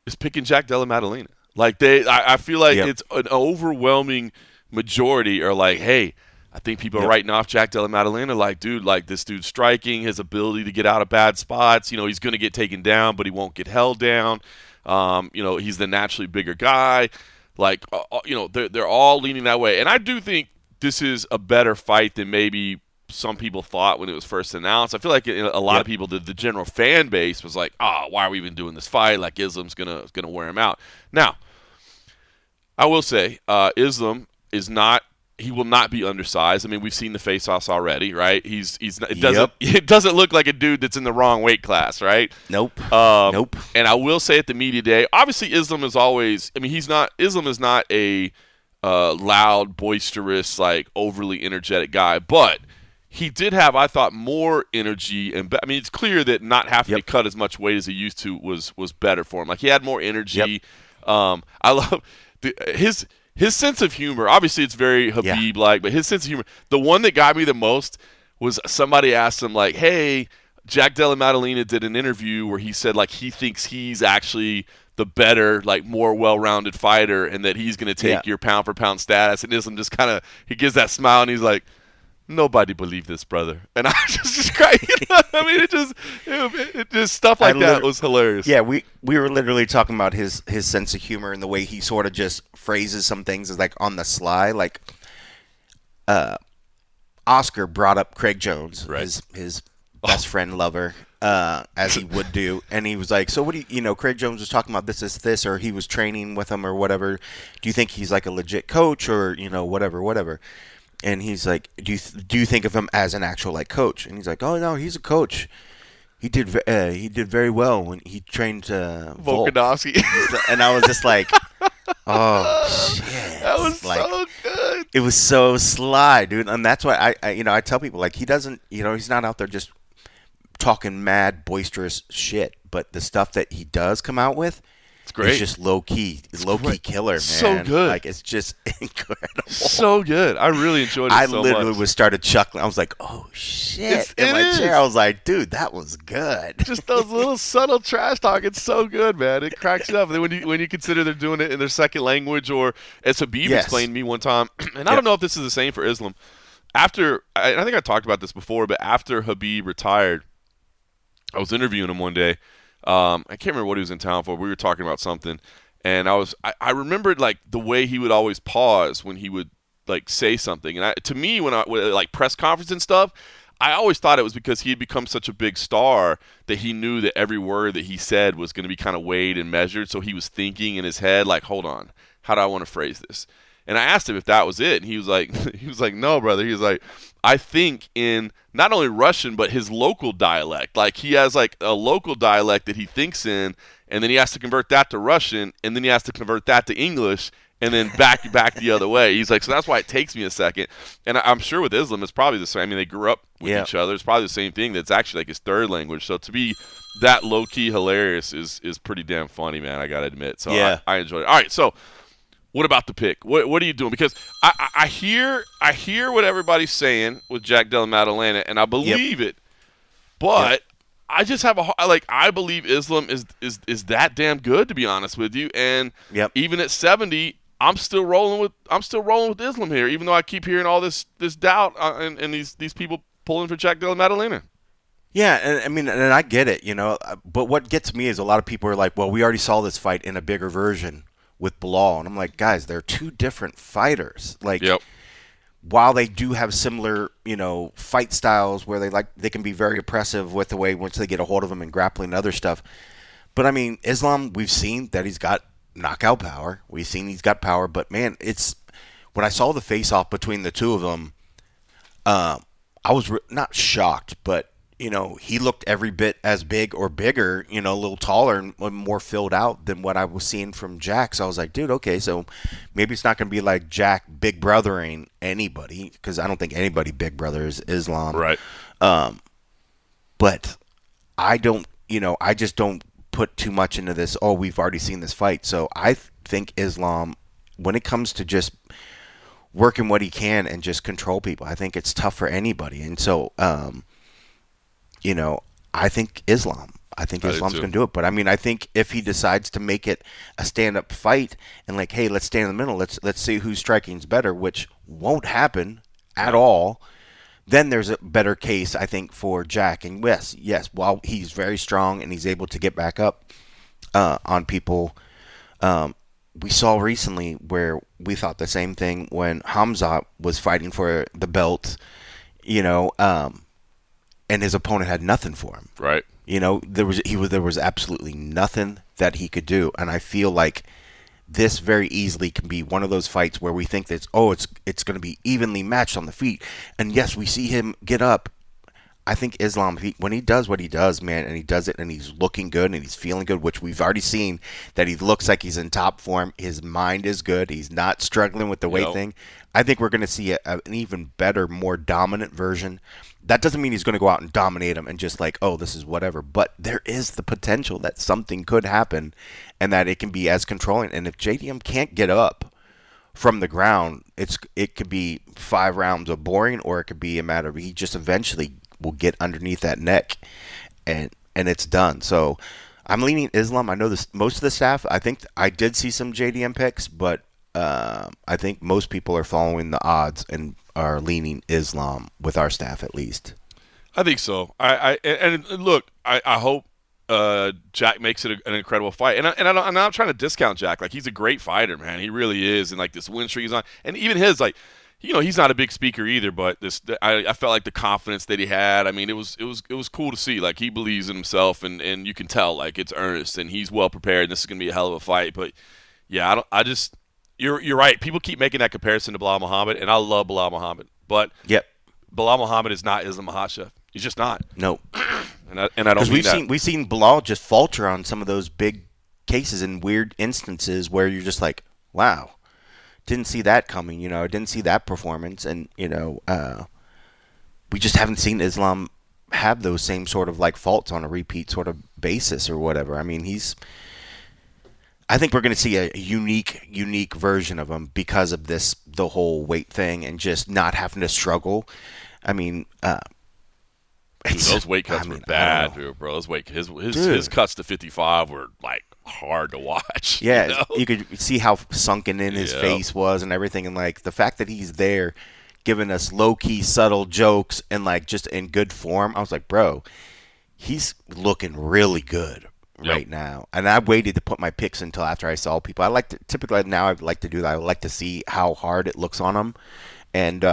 is picking Jack Della Maddalena. Like I feel like it's an overwhelming majority are like, hey, I think people are writing off Jack Della Maddalena like, dude, like this dude's striking, his ability to get out of bad spots. He's going to get taken down, but he won't get held down. He's the naturally bigger guy. Like, they're all leaning that way. And I do think this is a better fight than maybe some people thought when it was first announced. I feel like a lot of people, the general fan base was like, why are we even doing this fight? Like, Islam's gonna wear him out. Now, I will say, Islam is not. He will not be undersized. I mean, we've seen the face-offs already, right? It doesn't look like a dude that's in the wrong weight class, right? Nope. Nope. And I will say at the media day, obviously Islam is always. I mean, Islam is not a loud, boisterous, like overly energetic guy, but he did have, I thought, more energy, and I mean, it's clear that not having to cut as much weight as he used to was better for him. Like, he had more energy. I love his sense of humor. Obviously, it's very Habib-like, but his sense of humor. The one that got me the most was somebody asked him, like, hey, Jack Della Maddalena did an interview where he said, like, he thinks he's actually the better, like, more well-rounded fighter, and that he's going to take your pound-for-pound status. And Islam just kind of, he gives that smile, and he's like, nobody believed this, brother. And I just cried. I mean, it just stuff like that was hilarious. Yeah, we were literally talking about his sense of humor and the way he sort of just phrases some things as like on the sly. Like, Oscar brought up Craig Jones, his best friend, lover, as he would do, and he was like, "So what do you Craig Jones was talking about this, or he was training with him or whatever. Do you think he's like a legit coach or whatever?" And he's like, do you think of him as an actual like coach? And he's like, oh no, he's a coach. He did very well when he trained Volkanovski. And I was just like, oh shit, that was like, so good. It was so sly, dude. And that's why I tell people, like, he doesn't, he's not out there just talking mad boisterous shit, but the stuff that he does come out with, it's great. It's just low key killer, man. So good. Like, it's just incredible. So good. I really enjoyed it so much. I literally started chuckling. I was like, oh shit. In my chair, I was like, dude, that was good. Just those little subtle trash talk. It's so good, man. It cracks you up. And then when you consider they're doing it in their second language, or as Habib explained to me one time, and I don't know if this is the same for Islam. I think I talked about this before, but after Habib retired, I was interviewing him one day. I can't remember what he was in town for. We were talking about something, and I remembered like the way he would always pause when he would like say something. And to me, when like press conference and stuff, I always thought it was because he had become such a big star that he knew that every word that he said was going to be kind of weighed and measured. So he was thinking in his head, like, hold on, how do I want to phrase this? And I asked him if that was it, and he was like, no, brother. He was like, I think in not only Russian but his local dialect. Like he has like a local dialect that he thinks in, and then he has to convert that to Russian, and then he has to convert that to English, and then back the other way. He's like, so that's why it takes me a second. And I'm sure with Islam, it's probably the same. I mean, they grew up with each other. It's probably the same thing. That's actually like his third language. So to be that low key hilarious is pretty damn funny, man. I gotta admit. So I enjoyed it. All right, so what about the pick? What are you doing? Because I hear what everybody's saying with Jack Della Maddalena, and I believe it. But I just have I believe Islam is that damn good, to be honest with you. And even at 70, I'm still rolling with Islam here, even though I keep hearing all this doubt and these people pulling for Jack Della Maddalena. Yeah, and I mean, and I get it, but what gets me is a lot of people are like, well, we already saw this fight in a bigger version with Bilal, and I'm like, guys, they're two different fighters. Like, while they do have similar, fight styles where they can be very oppressive with the way once they get a hold of them and grappling and other stuff. But I mean, Islam, we've seen that he's got knockout power. We've seen he's got power, but man, when I saw the face-off between the two of them, I was not shocked, but he looked every bit as big or bigger, a little taller and more filled out than what I was seeing from Jack. So I was like, dude, okay, so maybe it's not going to be like Jack big brothering anybody, because I don't think anybody big brother is Islam. Right. But I don't, I just don't put too much into this. Oh, we've already seen this fight. So I think Islam, when it comes to just working what he can and just control people, I think it's tough for anybody. And so, I think Islam's going to do it. But I mean, I think if he decides to make it a stand-up fight and like, hey, let's stand in the middle, let's see who's striking's better, which won't happen at all, then there's a better case, I think, for Jack. And yes, while he's very strong and he's able to get back up on people, we saw recently where we thought the same thing when Hamza was fighting for the belt, and his opponent had nothing for him. Right. There was absolutely nothing that he could do, and I feel like this very easily can be one of those fights where we think that it's going to be evenly matched on the feet, and yes, we see him get up. I think Islam, when he does what he does, man, and he does it and he's looking good and he's feeling good, which we've already seen that he looks like he's in top form. His mind is good. He's not struggling with the weight thing. I think we're going to see an even better, more dominant version. That doesn't mean he's going to go out and dominate him and just like, oh, this is whatever. But there is the potential that something could happen and that it can be as controlling. And if JDM can't get up from the ground, it could be 5 rounds of boring, or it could be a matter of he just eventually will get underneath that neck and it's done. So I'm leaning Islam. I know most of the staff, I think I did see some JDM picks, but I think most people are following the odds and are leaning Islam with our staff, at least. I think so. And look, I hope Jack makes it an incredible fight. And I'm not trying to discount Jack. Like, he's a great fighter, man. He really is. And like this win streak he's on, and even his he's not a big speaker either, but I felt like the confidence that he had. I mean, it was cool to see. Like, he believes in himself, and you can tell like it's earnest, and he's well prepared. And this is gonna be a hell of a fight. But yeah, you're right. People keep making that comparison to Bilal Muhammad, and I love Bilal Muhammad, but Bilal Muhammad is not Islam Makhachev. He's just not. No, and I don't mean that. We've seen Bilal just falter on some of those big cases and weird instances where you're just like, wow. Didn't see that coming, didn't see that performance, and, we just haven't seen Islam have those same sort of, like, faults on a repeat sort of basis or whatever. I mean, I think we're going to see a unique version of him because of the whole weight thing and just not having to struggle. I mean, dude, those weight cuts were bad, bro. His cuts to 55 were, like, hard to watch. Yeah, you could see how sunken in his face was and everything, and like the fact that he's there giving us low-key subtle jokes and like just in good form. I was like, bro, he's looking really good. right now. And I waited to put my picks until after I saw people. I like to typically now I like to do that. I like to see how hard it looks on them, and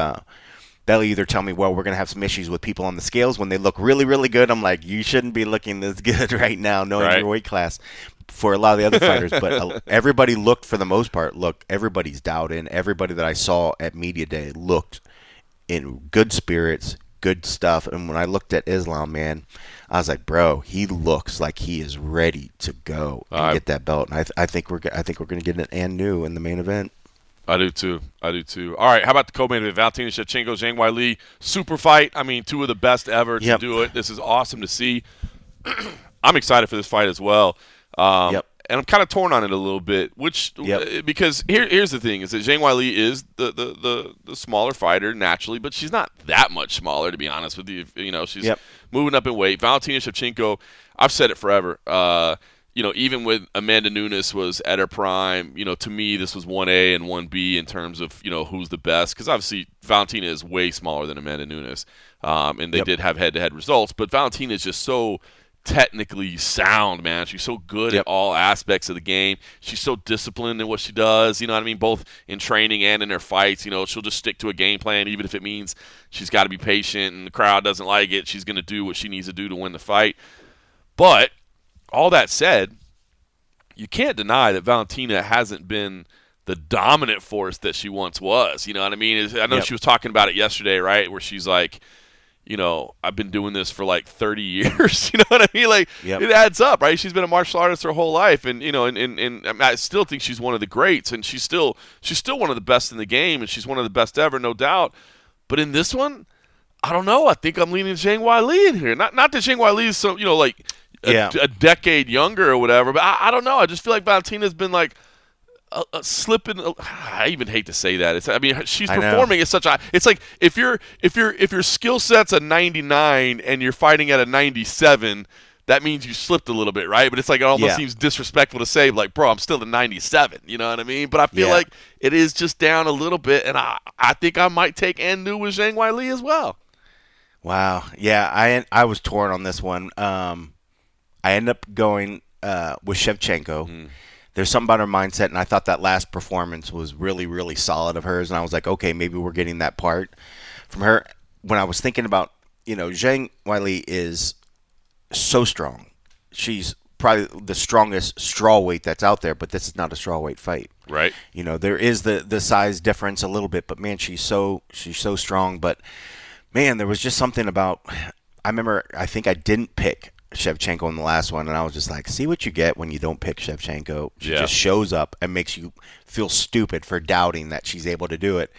they'll either tell me, well, we're going to have some issues with people on the scales when they look really, really good. I'm like, you shouldn't be looking this good right now, knowing your weight class for a lot of the other fighters. But everybody looked, for the most part, everybody's dialed in. Everybody that I saw at Media Day looked in good spirits, good stuff. And when I looked at Islam, man, I was like, bro, he looks like he is ready to go and get that belt. And I think we're going to get an and new in the main event. I do too. All right, how about the co-main event? Valentina Shevchenko, Zhang Weili, super fight. I mean, two of the best ever to do it. This is awesome to see. I'm excited for this fight as well. And I'm kind of torn on it a little bit, because here's the thing: is that Zhang Weili is the smaller fighter naturally, but she's not that much smaller, to be honest with you. You know, she's moving up in weight. Valentina Shevchenko, I've said it forever. Even when Amanda Nunes was at her prime, to me this was 1A and 1B in terms of, who's the best. Because obviously Valentina is way smaller than Amanda Nunes, and they did have head-to-head results. But Valentina is just so technically sound, man. She's so good at all aspects of the game. She's so disciplined in what she does, you know what I mean, both in training and in her fights. She'll just stick to a game plan, even if it means she's got to be patient and the crowd doesn't like it. She's going to do what she needs to do to win the fight. But all that said, you can't deny that Valentina hasn't been the dominant force that she once was. You know what I mean? I know she was talking about it yesterday, right, where she's like, I've been doing this for like 30 years. You know what I mean? Like, it adds up, right? She's been a martial artist her whole life, and and I still think she's one of the greats, and she's still one of the best in the game, and she's one of the best ever, no doubt. But in this one, I don't know. I think I'm leaning Zhang Weili in here. Not that Zhang Weili is so a decade younger or whatever, but I don't know. I just feel like Valentina's been like a slipping. I even hate to say that. She's performing at such a. It's like if your skill set's a 99 and you're fighting at a 97, that means you slipped a little bit, right? But it's like it almost seems disrespectful to say, like, bro, I'm still a 97. You know what I mean? But I feel like it is just down a little bit, and I think I might take Anu with Zhang Weili as well. Wow. Yeah, I was torn on this one. I end up going with Shevchenko. There's something about her mindset, and I thought that last performance was really, really solid of hers, and I was like, okay, maybe we're getting that part from her. When I was thinking about, Zhang Weili is so strong. She's probably the strongest strawweight that's out there, but this is not a strawweight fight. Right. There is the size difference a little bit, but, man, she's so strong. But, man, there was just something about – I think I didn't pick Shevchenko in the last one, and I was just like, see what you get when you don't pick Shevchenko. She just shows up and makes you feel stupid for doubting that she's able to do it.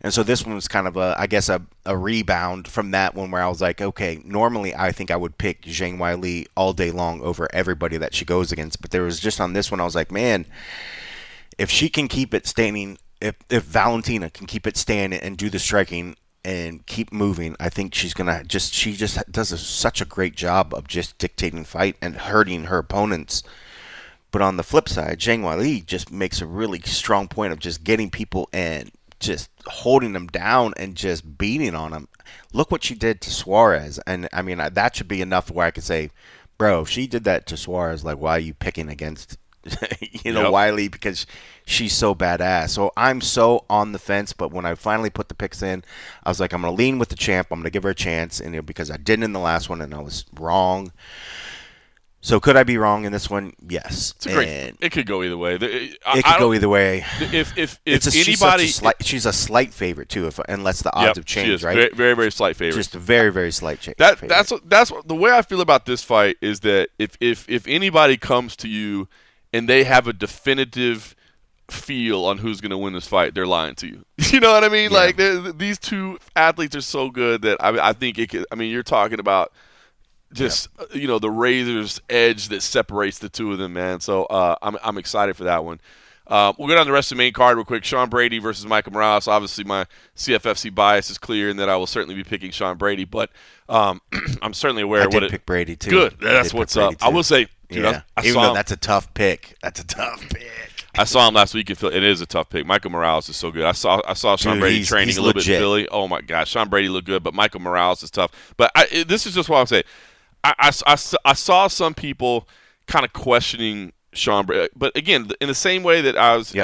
And so this one was kind of a rebound from that one, where I was like, okay, normally I think I would pick Zhang Weili all day long over everybody that she goes against, but there was just on this one, I was like, man, if she can keep it standing, if Valentina can keep it standing and do the striking and keep moving, I think she's gonna she just does such a great job of just dictating fight and hurting her opponents. But on the flip side, Zhang Weili just makes a really strong point of just getting people and just holding them down and just beating on them. Look what she did to Suarez, and I mean that should be enough where I could say, bro, if she did that to Suarez, like, why are you picking against Weili? Because she's so badass. So I'm so on the fence, but when I finally put the picks in, I was like, I'm going to lean with the champ. I'm going to give her a chance, and because I didn't in the last one and I was wrong. So could I be wrong in this one? Yes. It could go either way. It could go either way. If anybody, she's a slight favorite too, unless the odds have changed, right? Very, very, very slight favorite. Just a very, very slight change. That's the way I feel about this fight is that if anybody comes to you and they have a definitive feel on who's going to win this fight, they're lying to you. You know what I mean? Yeah. Like these two athletes are so good that I think it could. I mean, you're talking about just the razor's edge that separates the two of them, man. So I'm excited for that one. We'll go down the rest of the main card real quick. Sean Brady versus Michael Morales. Obviously, my CFFC bias is clear in that I will certainly be picking Sean Brady, but I'm certainly aware of what I did pick Brady too. Good. That's what's up. I will say, dude, even though that's a tough pick. I saw him last week in Philly. It is a tough pick. Michael Morales is so good. I saw Sean Brady training a little bit in Philly. Oh my gosh, Sean Brady looked good, but Michael Morales is tough. But this is just what I'm saying. I saw some people kind of questioning Sean Brady. But again, in the same way that I was,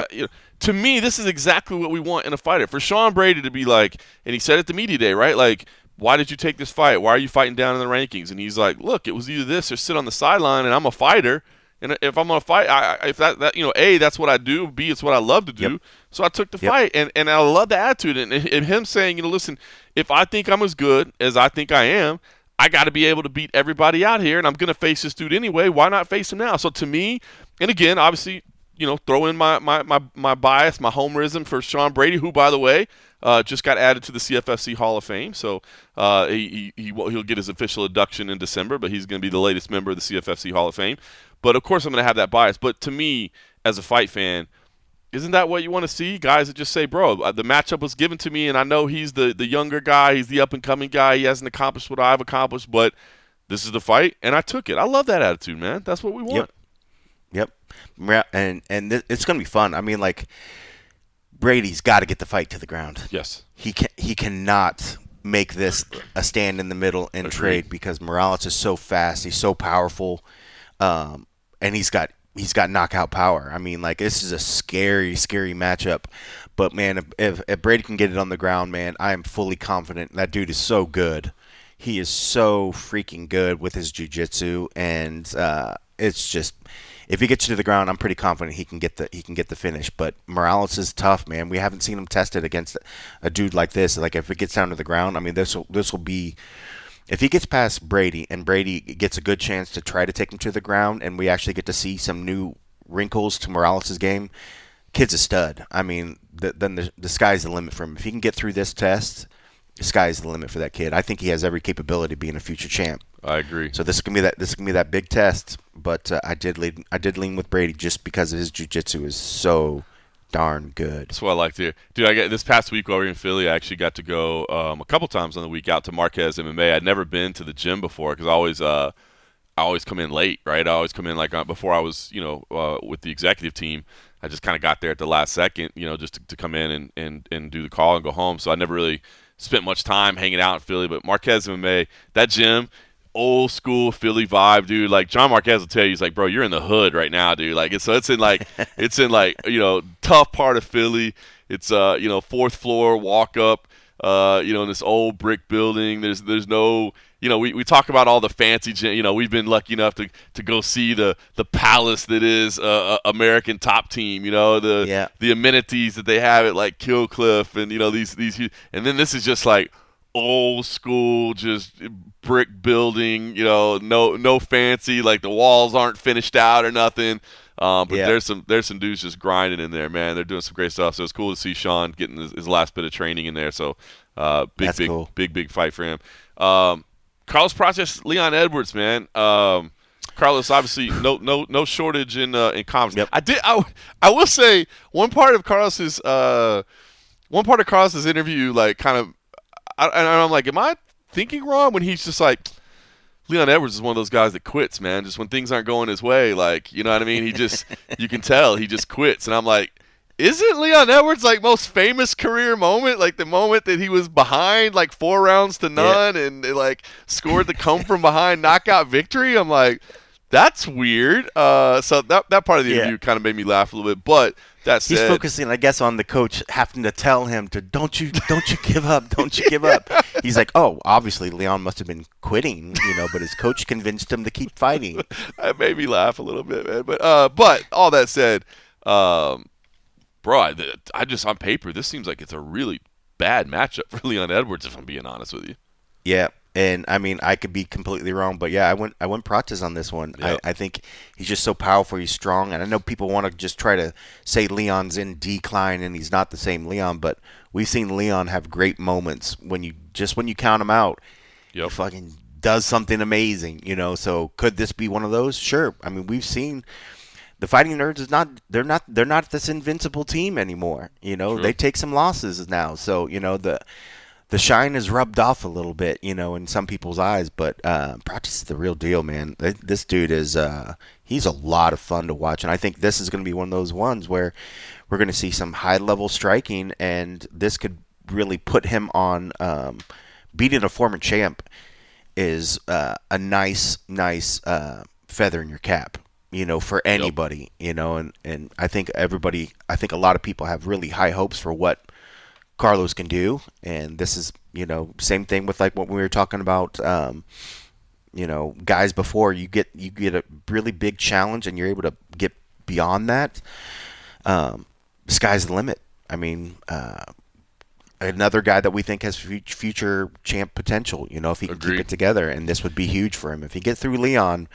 to me, this is exactly what we want in a fighter. For Sean Brady to be like, and he said at the media day, right? Like, why did you take this fight? Why are you fighting down in the rankings? And he's like, look, it was either this or sit on the sideline, and I'm a fighter. And if I'm gonna fight, if that A, that's what I do. B, it's what I love to do. Yep. So I took the fight, and I love the attitude. And him saying, listen, if I think I'm as good as I think I am, I got to be able to beat everybody out here, and I'm gonna face this dude anyway. Why not face him now? So to me, and again, obviously, throw in my bias, my homerism for Sean Brady, who, by the way, just got added to the CFFC Hall of Fame. So he'll get his official induction in December, but he's going to be the latest member of the CFFC Hall of Fame. But, of course, I'm going to have that bias. But to me, as a fight fan, isn't that what you want to see? Guys that just say, bro, the matchup was given to me, and I know he's the younger guy. He's the up-and-coming guy. He hasn't accomplished what I've accomplished, but this is the fight, and I took it. I love that attitude, man. That's what we want. Yep. And it's going to be fun. I mean, like, Brady's got to get the fight to the ground. Yes. He cannot make this a stand in the middle and trade because Morales is so fast. He's so powerful. And he's got knockout power. I mean, like, this is a scary, scary matchup. But, man, if Brady can get it on the ground, man, I am fully confident. That dude is so good. He is so freaking good with his jiu-jitsu. And it's just, if he gets you to the ground, I'm pretty confident he can get the finish. But Morales is tough, man. We haven't seen him tested against a dude like this. Like, if it gets down to the ground, I mean, this will be. If he gets past Brady and Brady gets a good chance to try to take him to the ground and we actually get to see some new wrinkles to Morales' game, kid's a stud. I mean, then the sky's the limit for him. If he can get through this test, the sky's the limit for that kid. I think he has every capability of being a future champ. I agree. So this is gonna be that big test. But I did lean with Brady just because his jiu-jitsu is so darn good. That's what I like to hear. Dude, I got this past week over in Philly, I actually got to go a couple times on the week out to Marquez MMA. I'd never been to the gym before because I always come in late, right? I always come in like before I was, with the executive team. I just kind of got there at the last second, just to come in and do the call and go home. So I never really spent much time hanging out in Philly. But Marquez MMA, that gym, old school Philly vibe, dude. Like John Marquez will tell you, he's like, bro, you're in the hood right now, dude. Like it's in tough part of Philly. It's fourth floor walk up, in this old brick building. There's no, we talk about all the fancy, we've been lucky enough to go see the palace that is American Top Team, the amenities that they have at like Kill Cliff and these and then this is just like old school, just brick building, no fancy, like the walls aren't finished out or nothing. But there's some dudes just grinding in there, man. They're doing some great stuff. So it's cool to see Sean getting his last bit of training in there. So big fight for him. Carlos Process, Leon Edwards, man. Carlos, obviously, no shortage in comments. Yep. I will say one part of Carlos's interview, like kind of. And I'm like, am I thinking wrong when he's just like, Leon Edwards is one of those guys that quits, man. Just when things aren't going his way, like, you know what I mean? You can tell he just quits. And I'm like, isn't Leon Edwards like most famous career moment, like the moment that he was behind like 4 rounds to none and like scored the come from behind knockout victory? I'm like, that's weird. So that part of the interview kind of made me laugh a little bit, but. He's focusing, I guess, on the coach having to tell him to don't you give up, don't you give up. He's like, oh, obviously Leon must have been quitting, but his coach convinced him to keep fighting. That made me laugh a little bit, man. But all that said, bro, I just on paper this seems like it's a really bad matchup for Leon Edwards, if I'm being honest with you. Yeah. And I mean, I could be completely wrong, but yeah, I went Prates on this one. Yep. I think he's just so powerful. He's strong, and I know people want to just try to say Leon's in decline and he's not the same Leon, but we've seen Leon have great moments when you count him out. He fucking does something amazing, So could this be one of those? Sure. I mean, we've seen the Fighting Nerds is not they're not this invincible team anymore. True. They take some losses now, so the shine is rubbed off a little bit, in some people's eyes. But Prates is the real deal, man. This dude is he's a lot of fun to watch. And I think this is going to be one of those ones where we're going to see some high-level striking, and this could really put him on beating a former champ is a nice feather in your cap. for anybody, and I think a lot of people have really high hopes for what Carlos can do. And this is, same thing with like what we were talking about, guys before. You get a really big challenge and you're able to get beyond that. Sky's the limit. I mean, another guy that we think has future champ potential, if he can keep it together, and this would be huge for him. If he gets through Leon,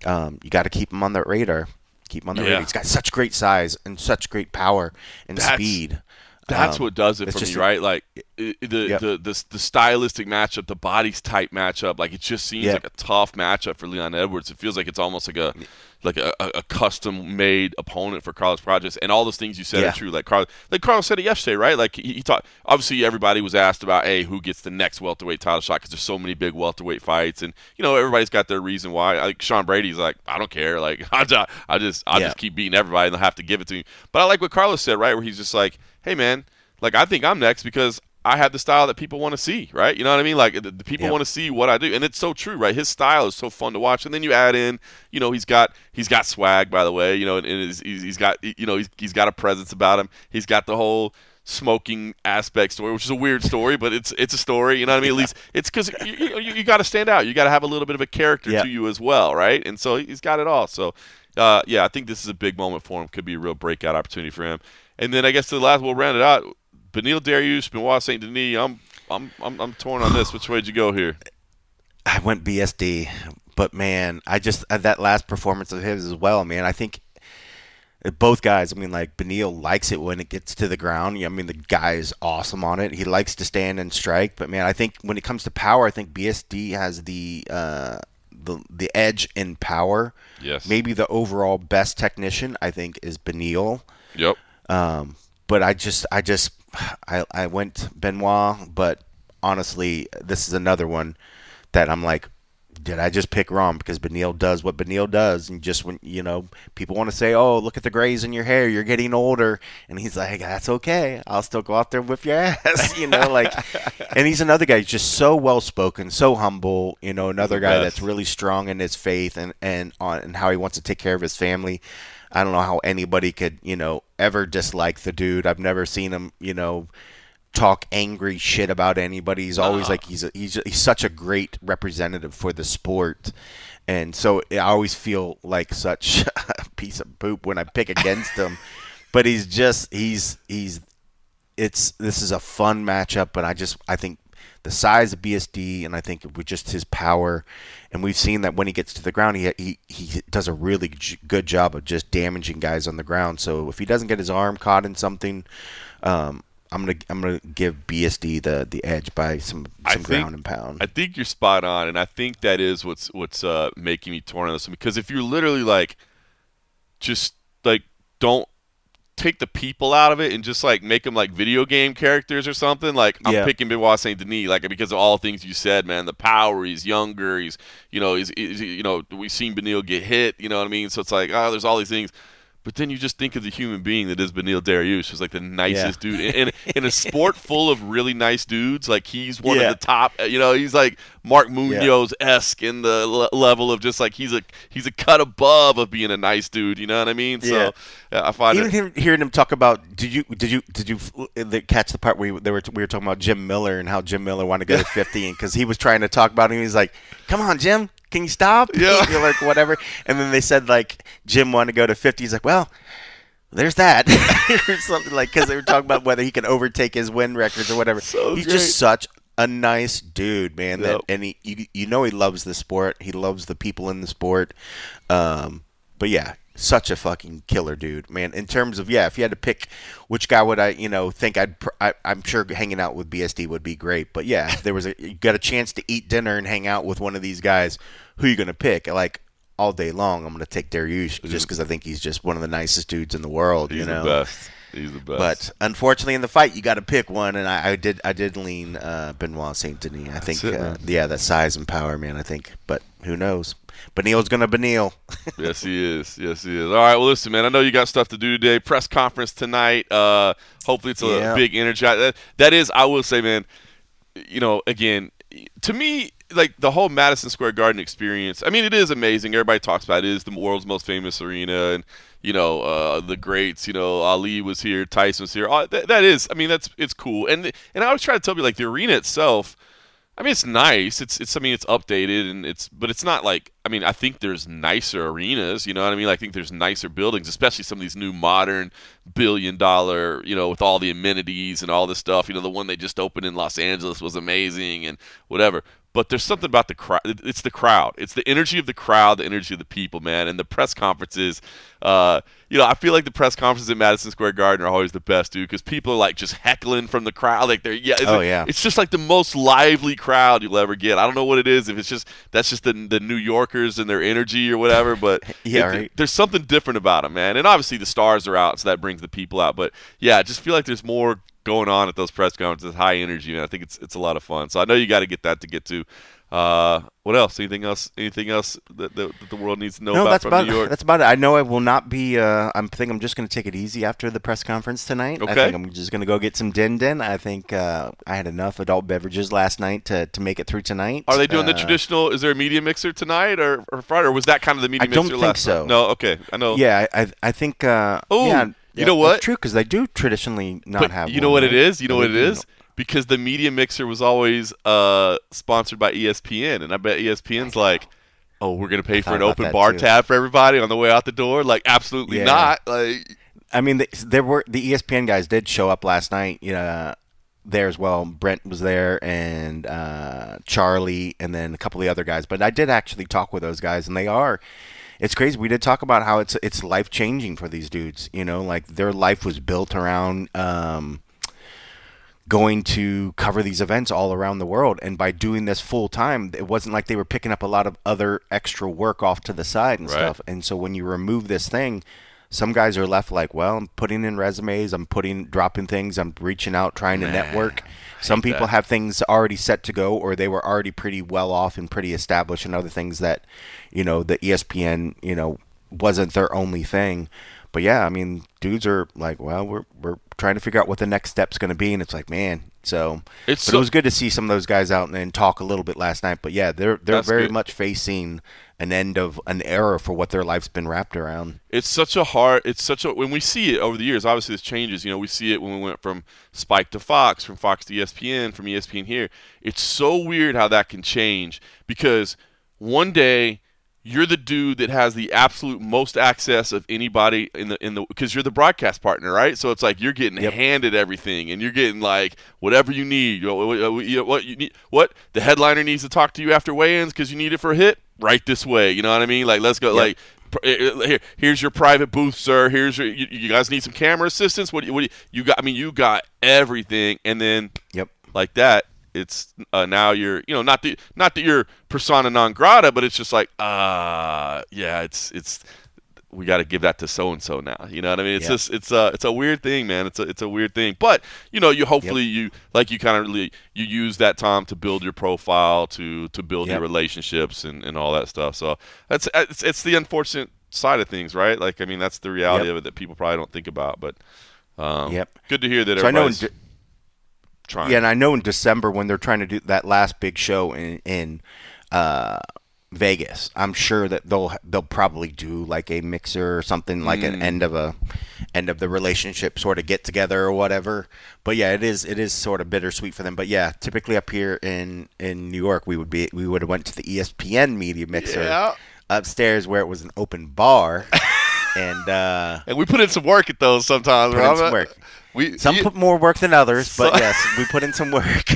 you got to keep him on the radar. Keep him on the radar. He's got such great size and such great power and speed. That's what does it for me, right? Like the stylistic matchup, the bodies type matchup. Like it just seems like a tough matchup for Leon Edwards. It feels like it's almost like a custom made opponent for Carlos Prajes. And all those things you said are true. Like Carlos said it yesterday, right? Like he thought. Obviously, everybody was asked about, hey, who gets the next welterweight title shot? Because there's so many big welterweight fights, and everybody's got their reason why. Like Sean Brady's like, I don't care. Like I'll just keep beating everybody, and they'll have to give it to me. But I like what Carlos said, right? Where he's just like, hey man, like I think I'm next because I have the style that people want to see, right? You know what I mean? Like the people want to see what I do, and it's so true, right? His style is so fun to watch, and then you add in, he's got swag, by the way, and he's got a presence about him. He's got the whole smoking aspect story, which is a weird story, but it's a story. You know what I mean? At least it's because you got to stand out. You got to have a little bit of a character to you as well, right? And so he's got it all. So I think this is a big moment for him. Could be a real breakout opportunity for him. And then I guess the last, we'll round it out. Beneil Dariush, Benoit Saint Denis. I'm torn on this. Which way did you go here? I went BSD, but man, that last performance of his as well, man. I think both guys. I mean, like Beneil likes it when it gets to the ground. I mean, the guy is awesome on it. He likes to stand and strike. But man, I think when it comes to power, I think BSD has the edge in power. Yes. Maybe the overall best technician, I think, is Beneil. Yep. But I went Benoit, but honestly, this is another one that I'm like, did I just pick wrong? Because Beneil does what Beneil does, and just when people want to say, "Oh, look at the grays in your hair, you're getting older," and he's like, "That's okay, I'll still go out there and whip your ass," And he's another guy, who's just so well spoken, so humble, another guy that's really strong in his faith and how he wants to take care of his family. I don't know how anybody could, ever dislike the dude. I've never seen him, talk angry shit about anybody. He's always like he's such a great representative for the sport, and so I always feel like such a piece of poop when I pick against him. But this is a fun matchup, and I think the size of BSD, and I think with just his power, and we've seen that when he gets to the ground, he does a really good job of just damaging guys on the ground. So if he doesn't get his arm caught in something, I'm gonna give BSD the edge by some ground and pound. I think you're spot on, and I think that is what's making me torn on this one. Because if you're literally like, just like don't take the people out of it and just like make them like video game characters or something, like I'm picking Benoit Saint Denis, like because of all the things you said, man. The power, he's younger, he's we've seen Beneil get hit, you know what I mean? So it's like, there's all these things. But then you just think of the human being that is Beneil Dariush, who's like the nicest dude in a sport full of really nice dudes. Like he's one of the top. He's like Mark Munoz-esque in the level of just like he's a cut above of being a nice dude. You know what I mean? So I find even hearing him talk about. Did you catch the part where we were talking about Jim Miller and how Jim Miller wanted to go to 50, and because he was trying to talk about him, he's like, "Come on, Jim. Can you stop?" Yeah. You're like, whatever. And then they said, like, Jim wanted to go to 50. He's like, well, there's that. Or something like, because they were talking about whether he can overtake his win records or whatever. He's just such a nice dude, man. Yep. And he loves the sport. He loves the people in the sport. But yeah, such a fucking killer dude, man. In terms of, if you had to pick which guy would I, think I'm sure hanging out with BSD would be great. But yeah, if you got a chance to eat dinner and hang out with one of these guys, who are you going to pick? Like all day long, I'm going to take Dariush just because I think he's just one of the nicest dudes in the world. He's the best. He's the best. But unfortunately, in the fight, you got to pick one, and I did lean Benoit Saint Denis. I think, that size and power, man. I think, but who knows? Beneil's gonna Beneil. Yes, he is. Yes, he is. All right. Well, listen, man. I know you got stuff to do today. Press conference tonight. Hopefully, it's a big energy. That is, I will say, man. Again, to me, like the whole Madison Square Garden experience. I mean, it is amazing. Everybody talks about it. It is the world's most famous arena, and the greats. Ali was here, Tyson was here. That is. I mean, it's cool. And I always try to tell you, like, the arena itself. I mean, it's nice. I mean, it's updated, but it's not like. I mean, I think there's nicer arenas. You know what I mean? I think there's nicer buildings, especially some of these new modern billion-dollar, with all the amenities and all this stuff. The one they just opened in Los Angeles was amazing and whatever. But there's something about the crowd. It's the crowd. It's the energy of the crowd, the energy of the people, man. And the press conferences, I feel like the press conferences at Madison Square Garden are always the best, dude, because people are like just heckling from the crowd. Like it's just like the most lively crowd you'll ever get. I don't know what it is. If that's just the New Yorkers and their energy or whatever. But right. There's something different about them, man. And obviously the stars are out, so that brings the people out. But yeah, I just feel like there's more going on at those press conferences, high energy, and I think it's a lot of fun. So I know you got to get that to get to. What else? Anything else that the world needs to know about New York? That's about it. I know I will not be. I think I'm just going to take it easy after the press conference tonight. Okay. I think I'm just going to go get some din. I think I had enough adult beverages last night to make it through tonight. Are they doing the traditional? Is there a media mixer tonight or Friday, or was that kind of the media mixer last night? I don't think so. No. Okay. I know. Yeah. I think. Yeah. You know what? That's true, because they do traditionally not have. You know what it is? You know what it is? Because the media mixer was always sponsored by ESPN, and I bet ESPN's like, oh, we're going to pay for an open bar tab for everybody on the way out the door? Like, absolutely not. Like, I mean, the ESPN guys did show up last night, there as well. Brent was there, and Charlie, and then a couple of the other guys. But I did actually talk with those guys, and they are. It's crazy. We did talk about how it's life changing for these dudes. Like their life was built around going to cover these events all around the world, and by doing this full time, it wasn't like they were picking up a lot of other extra work off to the side and stuff. And so when you remove this thing, some guys are left like, well, I'm putting in resumes, I'm dropping things, I'm reaching out, trying to network. Some people have things already set to go, or they were already pretty well off and pretty established, and other things that, the ESPN, wasn't their only thing. But yeah, I mean, dudes are like, well, we're trying to figure out what the next step's going to be, and it's like, man. So, it was good to see some of those guys out and talk a little bit last night. But yeah, they're very much facing an end of an era for what their life's been wrapped around. When we see it over the years, obviously this changes. We see it when we went from Spike to Fox, from Fox to ESPN, from ESPN here. It's so weird how that can change, because one day you're the dude that has the absolute most access of anybody in the because you're the broadcast partner, right? So it's like you're getting handed everything, and you're getting like whatever you need. What you need? What the headliner needs to talk to you after weigh-ins because you need it for a hit. Right this way, you know what I mean? Like, let's go. Like, here's your private booth, sir. Here's you guys need some camera assistance. What do you got? I mean, you got everything, and then like that. It's now you're not that you're persona non grata, but it's just like it's we got to give that to so and so now. You know what I mean? It's just it's a weird thing, man. It's a weird thing. But you hopefully you use that time to build your profile, to build your relationships and all that stuff. So it's the unfortunate side of things, right? Like, I mean, that's the reality of it that people probably don't think about. But good to hear that everybody's trying. Yeah, and I know in December when they're trying to do that last big show in Vegas, I'm sure that they'll probably do like a mixer or something, like an end of the relationship sort of get together or whatever. But yeah, it is sort of bittersweet for them. But yeah, typically up here in New York, we would have went to the ESPN media mixer upstairs where it was an open bar, and we put in some work at those sometimes. Some put more work than others, but yes, we put in some work.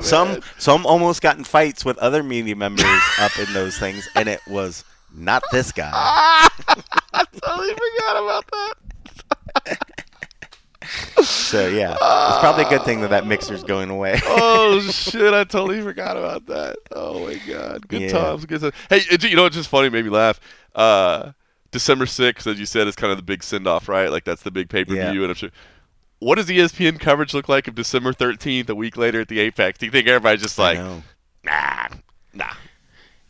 Some almost got in fights with other media members up in those things, and it was not this guy. I totally forgot about that. So yeah, it's probably a good thing that mixer's going away. Oh shit! I totally forgot about that. Oh my god, good times. Hey, it's just funny, made me laugh. December 6th, as you said, is kind of the big send-off, right? Like, that's the big pay-per-view, and I'm sure. What does ESPN coverage look like of December 13th, a week later at the Apex? Do you think everybody's just like, nah?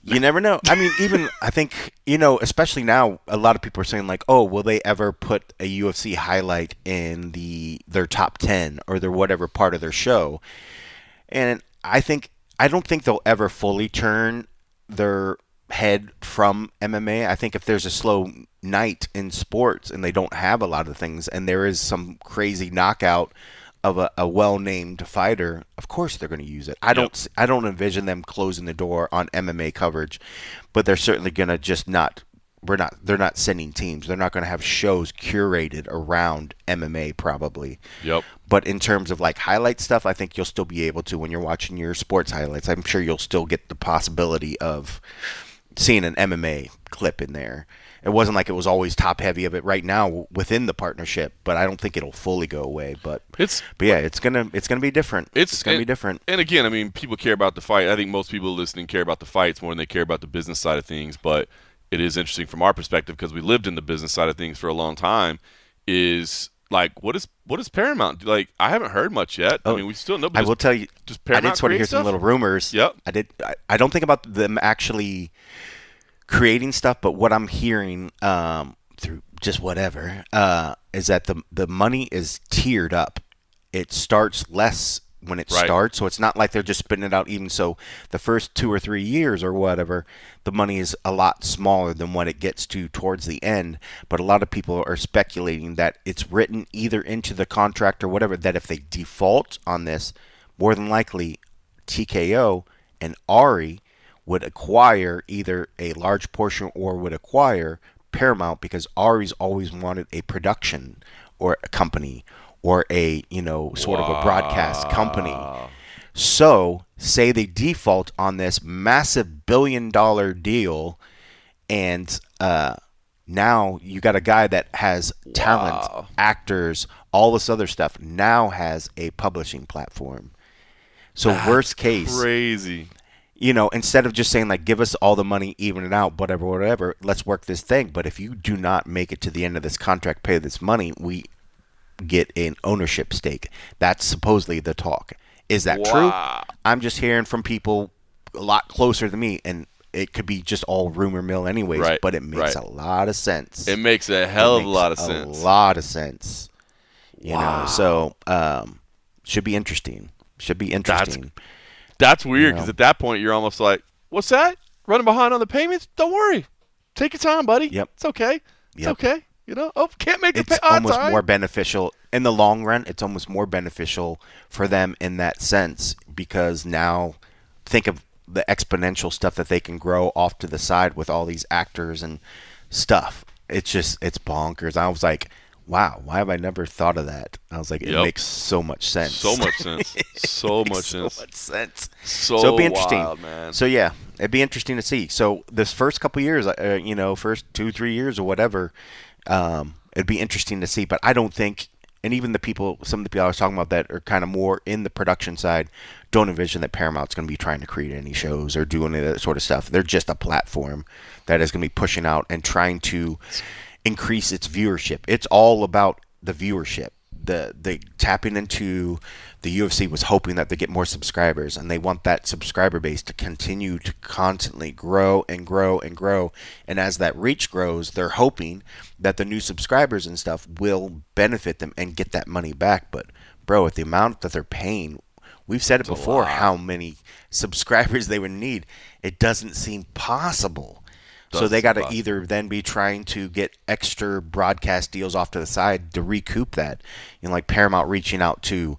You never know. I mean, even I think, especially now, a lot of people are saying like, oh, will they ever put a UFC highlight in their top 10 or their whatever part of their show? And I don't think they'll ever fully turn their head from MMA. I think if there's a slow night in sports and they don't have a lot of things, and there is some crazy knockout of a well-named fighter, of course they're going to use it. I don't envision them closing the door on MMA coverage, but they're certainly going to just not. They're not sending teams. They're not going to have shows curated around MMA probably. Yep. But in terms of like highlight stuff, I think you'll still be able to when you're watching your sports highlights. I'm sure you'll still get the possibility of seeing an MMA clip in there. It wasn't like it was always top heavy of it right now within the partnership, but I don't think it'll fully go away. But yeah, it's gonna be different. It's gonna be different. And again, I mean, people care about the fight. I think most people listening care about the fights more than they care about the business side of things. But it is interesting from our perspective because we lived in the business side of things for a long time. Is like what is Paramount like? I haven't heard much yet. I mean, we still know. I will tell you. Just Paramount I did sort of hear some little rumors. Yep. I did. I don't think about them actually creating stuff, but what I'm hearing through just whatever is that the money is tiered up. It starts less when it starts, so it's not like they're just spitting it out even. So the first 2 or 3 years or whatever, the money is a lot smaller than what it gets to towards the end. But a lot of people are speculating that it's written either into the contract or whatever, that if they default on this, more than likely TKO and Ari would acquire either a large portion or would acquire Paramount, because Ari's always wanted a production or a company or a, sort of a broadcast company. So say they default on this massive $1 billion deal, and now you got a guy that has talent, actors, all this other stuff, now has a publishing platform. So worst case, crazy. Instead of just saying like, give us all the money, even it out, whatever, let's work this thing. But if you do not make it to the end of this contract, pay this money, we get an ownership stake. That's supposedly the talk. Is that true? I'm just hearing from people a lot closer to me, and it could be just all rumor mill anyways, but it makes a lot of sense. It makes a hell of a lot of sense. A lot of sense. You know, so should be interesting. That's weird, because at that point you're almost like, what's that? Running behind on the payments? Don't worry. Take your time, buddy. Yep. It's okay. It's okay. Can't make the It's almost more beneficial in the long run. It's almost more beneficial for them in that sense, because now think of the exponential stuff that they can grow off to the side with all these actors and stuff. It's bonkers. I was like, wow, why have I never thought of that? I was like, it makes so much sense. So much sense. So much sense. So it'd be interesting, wild, man. So yeah, it'd be interesting to see. So this first couple years, first 2-3 years or whatever, it'd be interesting to see. But I don't think, and even some of the people I was talking about that are kind of more in the production side, don't envision that Paramount's going to be trying to create any shows or do any of that sort of stuff. They're just a platform that is going to be pushing out and trying to increase its viewership. It's all about the viewership. The tapping into the UFC was hoping that they get more subscribers, and they want that subscriber base to continue to constantly grow and grow and grow. And as that reach grows, they're hoping that the new subscribers and stuff will benefit them and get that money back. But bro, at the amount that they're paying, we've said it before, how many subscribers they would need. It doesn't seem possible. So they got to either then be trying to get extra broadcast deals off to the side to recoup that. Like Paramount reaching out to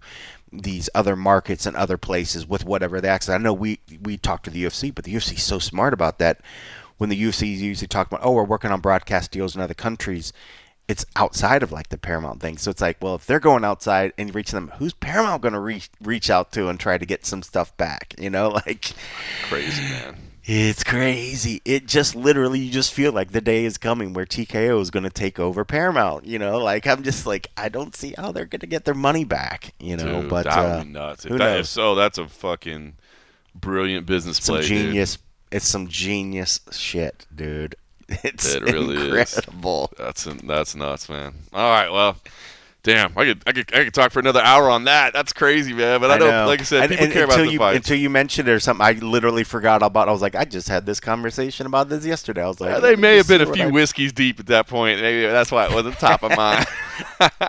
these other markets and other places with whatever they access. I know we talk to the UFC, but the UFC is so smart about that. When the UFC is usually talking about, we're working on broadcast deals in other countries, it's outside of like the Paramount thing. So it's like, well, if they're going outside and reaching them, who's Paramount going to reach out to and try to get some stuff back? Like crazy, man. It's crazy. It just literally, you just feel like the day is coming where TKO is going to take over Paramount. Like I'm just like, I don't see how they're going to get their money back. Dude, but that would be nuts. If so, that's a fucking brilliant business play. Genius. Dude. It's some genius shit, dude. It really incredible. Is. That's nuts, man. All right, well, Damn, I could talk for another hour on that. That's crazy, man. But I don't, like I said, people care about the fights. Until you mentioned it or something, I literally forgot about it. I was like, I just had this conversation about this yesterday. I was like, they may have been a few whiskeys deep at that point. Maybe that's why it wasn't top of mind.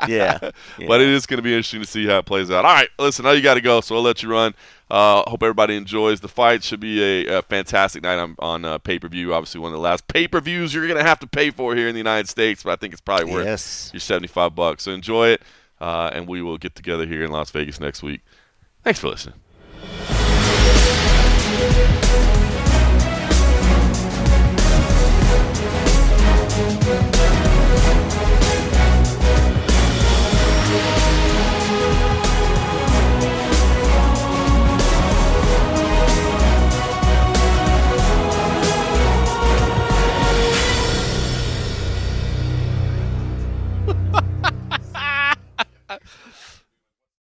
Yeah. But it is going to be interesting to see how it plays out. All right, listen, now you got to go, so I'll let you run. Hope everybody enjoys the fight. Should be a fantastic night on pay-per-view. Obviously, one of the last pay-per-views you're going to have to pay for here in the United States, but I think it's probably worth your $75. So enjoy it, and we will get together here in Las Vegas next week. Thanks for listening.